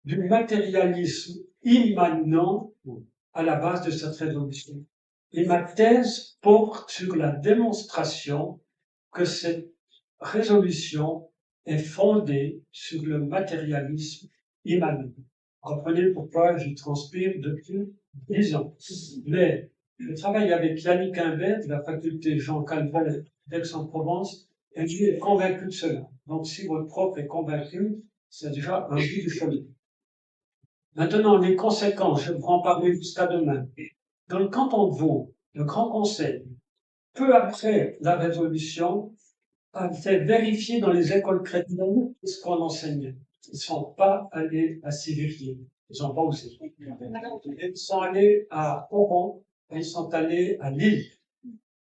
du matérialisme immanent à la base de cette résolution. Et ma thèse porte sur la démonstration que cette résolution est fondée sur le matérialisme immanent. Comprenez pourquoi je transpire depuis 10 ans. Mais je travaille avec Yannick Imbert de la faculté Jean Calvin d'Aix-en-Provence Et lui est convaincu de cela. Donc, si votre prof est convaincu, c'est déjà un but du chemin. Maintenant, les conséquences, je vais vous en parler jusqu'à demain. Dans le canton de Vaud, le Grand Conseil, peu après la Révolution, a fait vérifier dans les écoles chrétiennes ce qu'on enseignait. Ils ne sont pas allés à Sibérie. Ils n'ont pas osé. Ils sont allés à Oran et ils sont allés à Lille.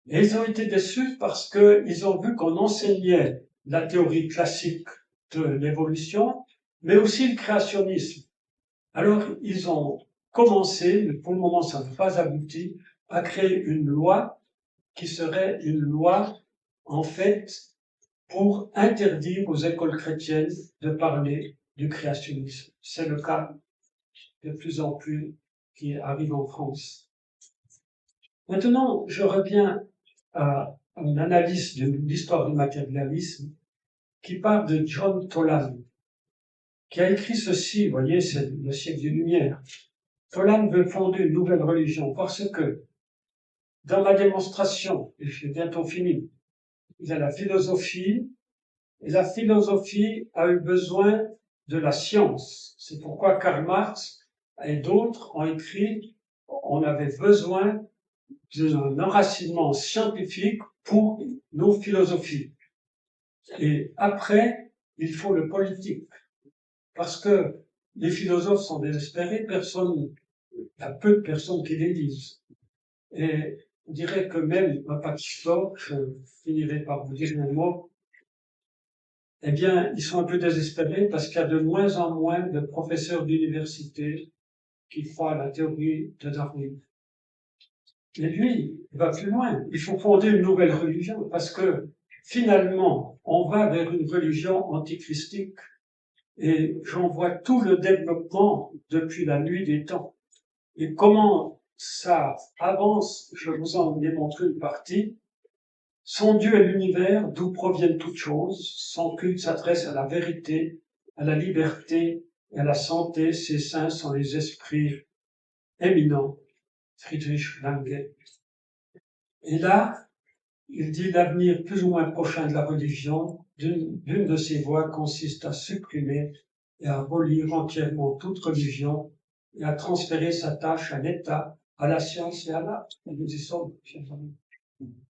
Et ils ont été déçus parce qu'ils ont vu qu'on enseignait la théorie classique de l'évolution, mais aussi le créationnisme. Alors, ils ont commencé, mais pour le moment ça n'a pas abouti, à créer une loi qui serait une loi, en fait, pour interdire aux écoles chrétiennes de parler du créationnisme. C'est le cas de plus en plus qui arrive en France. Maintenant, je reviens à une analyse de l'histoire du matérialisme qui part de John Toland, qui a écrit ceci, vous voyez, c'est le siècle des Lumières. Toland veut fonder une nouvelle religion parce que, dans ma démonstration, et j'ai bientôt fini, il y a la philosophie, et la philosophie a eu besoin de la science. C'est pourquoi Karl Marx et d'autres ont écrit on avait besoin d'un enracinement scientifique pour nos philosophies. Et après, il faut le politique. Parce que les philosophes sont désespérés, il y a peu de personnes qui les lisent. Et on dirait que même un Pakistan, je finirai par vous dire un mot, eh bien, ils sont un peu désespérés parce qu'il y a de moins en moins de professeurs d'université qui croient à la théorie de Darwin. Et lui, il va plus loin. Il faut fonder une nouvelle religion parce que finalement, on va vers une religion antichristique. Et j'en vois tout le développement depuis la nuit des temps. Et comment ça avance, je vous en ai montré une partie. Son Dieu est l'univers d'où proviennent toutes choses. Son culte s'adresse à la vérité, à la liberté et à la santé. Ses saints sont les esprits éminents. Friedrich Lange. Et là, il dit l'avenir plus ou moins prochain de la religion, d'une de ses voies consiste à supprimer et à abolir entièrement toute religion et à transférer sa tâche à l'État, à la science et à l'art. Nous y sommes, chers amis.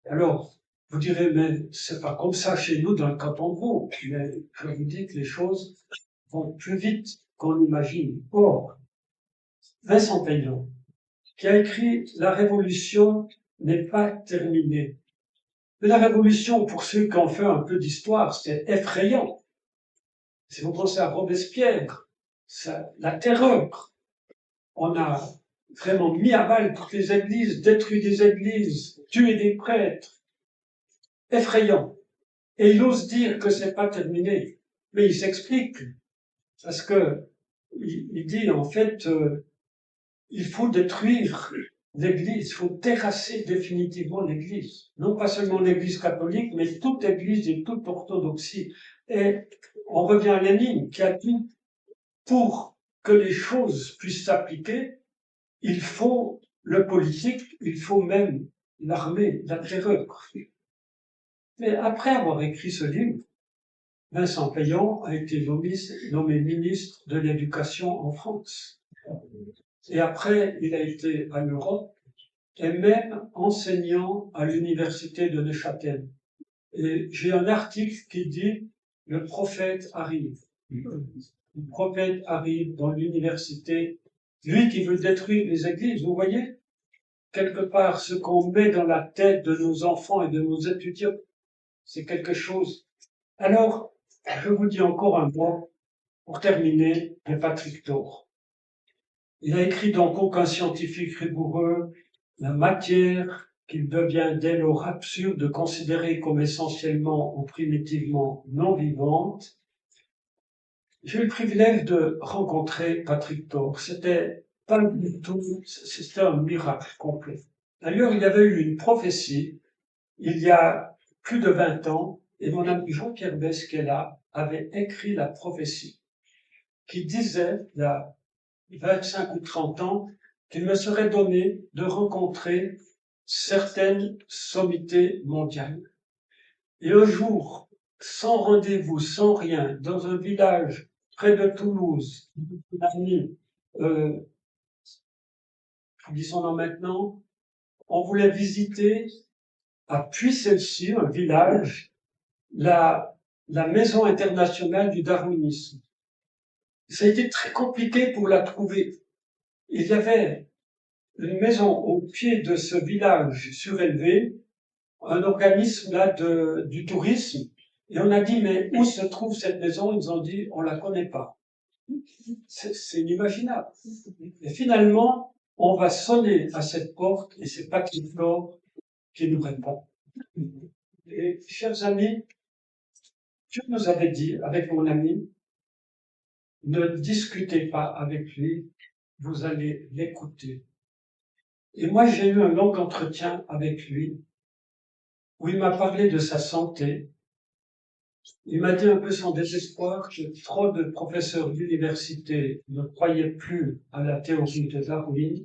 Alors, vous direz, mais c'est pas comme ça chez nous dans le canton de Vaud. Mais je vous dis que les choses vont plus vite qu'on imagine. Or, Vincent Payon, qui a écrit La Révolution n'est pas terminée. Mais la Révolution, pour ceux qui ont fait un peu d'histoire, c'est effrayant. Si vous pensez à Robespierre, c'est la terreur. On a vraiment mis à balle toutes les églises, détruit des églises, tué des prêtres. Effrayant. Et il ose dire que c'est pas terminé. Mais il s'explique. Parce que il dit, en fait, il faut détruire l'Église, il faut terrasser définitivement l'Église. Non pas seulement l'Église catholique, mais toute Église et toute orthodoxie. Et on revient à Lénine, qui a dit, pour que les choses puissent s'appliquer, il faut le politique, il faut même l'armée, la terreur. Mais après avoir écrit ce livre, Vincent Payon a été nommé ministre de l'Éducation en France. Et après, il a été à l'Europe et même enseignant à l'université de Neuchâtel. Et j'ai un article qui dit « Le prophète arrive ». Le prophète arrive dans l'université, lui qui veut détruire les églises, vous voyez? Quelque part, ce qu'on met dans la tête de nos enfants et de nos étudiants, c'est quelque chose. Alors, je vous dis encore un mot pour terminer de Patrick Thor. Il a écrit donc Aucun scientifique rigoureux, la matière qu'il devient dès lors absurde de considérer comme essentiellement ou primitivement non vivante. J'ai eu le privilège de rencontrer Patrick Thor. C'était pas du tout, c'était un miracle complet. D'ailleurs, il y avait eu une prophétie il y a plus de 20 ans, et mon ami Jean-Pierre Besquela avait écrit la prophétie qui disait, il y a 25 ou 30 ans, qu'il me serait donné de rencontrer certaines sommités mondiales. Et un jour, sans rendez-vous, sans rien, dans un village près de Toulouse, un ami, je dis son nom maintenant, on voulait visiter à Puy-Celle-ci, un village, la maison internationale du darwinisme. Ça a été très compliqué pour la trouver. Il y avait une maison au pied de ce village surélevé, un organisme là du tourisme, et on a dit, mais où se trouve cette maison? Ils nous ont dit, on la connaît pas. C'est inimaginable. Et finalement, on va sonner à cette porte, et c'est Patrick Flore qui nous répond. Et, chers amis, Dieu nous avait dit, avec mon ami, ne discutez pas avec lui, vous allez l'écouter. Et moi, j'ai eu un long entretien avec lui, où il m'a parlé de sa santé. Il m'a dit un peu son désespoir que trop de professeurs d'université ne croyaient plus à la théorie de Darwin.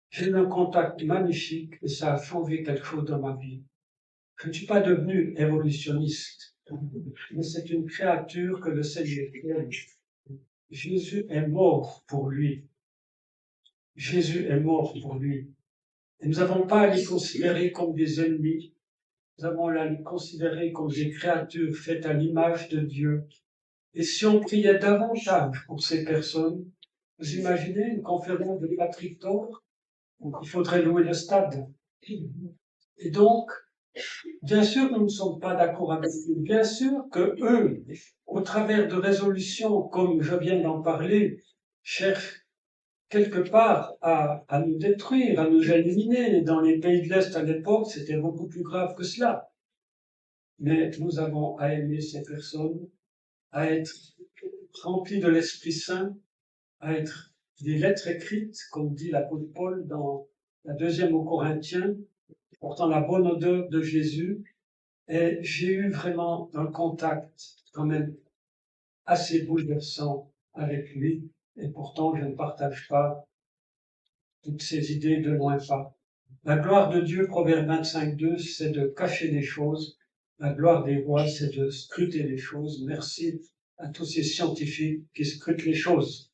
J'ai eu un contact magnifique et ça a changé quelque chose dans ma vie. Je ne suis pas devenu évolutionniste, mais c'est une créature que le Seigneur aime. Jésus est mort pour lui. Jésus est mort pour lui. Et nous n'avons pas à les considérer comme des ennemis. Nous avons à les considérer comme des créatures faites à l'image de Dieu. Et si on priait davantage pour ces personnes, vous imaginez une conférence de Patrick Thor, où il faudrait louer le stade. Et donc, bien sûr, nous ne sommes pas d'accord avec eux. Bien sûr que eux, au travers de résolutions comme je viens d'en parler, cherchent quelque part à nous détruire, à nous éliminer. Dans les pays de l'Est à l'époque, c'était beaucoup plus grave que cela. Mais nous avons à aimer ces personnes, à être remplis de l'Esprit Saint, à être des lettres écrites, comme dit l'apôtre Paul dans la 2e aux Corinthiens, portant la bonne odeur de Jésus. Et j'ai eu vraiment un contact quand même assez bouleversant avec lui. Et pourtant, je ne partage pas toutes ces idées de loin pas. La gloire de Dieu, Proverbe 25:2, c'est de cacher les choses. La gloire des rois, c'est de scruter les choses. Merci à tous ces scientifiques qui scrutent les choses.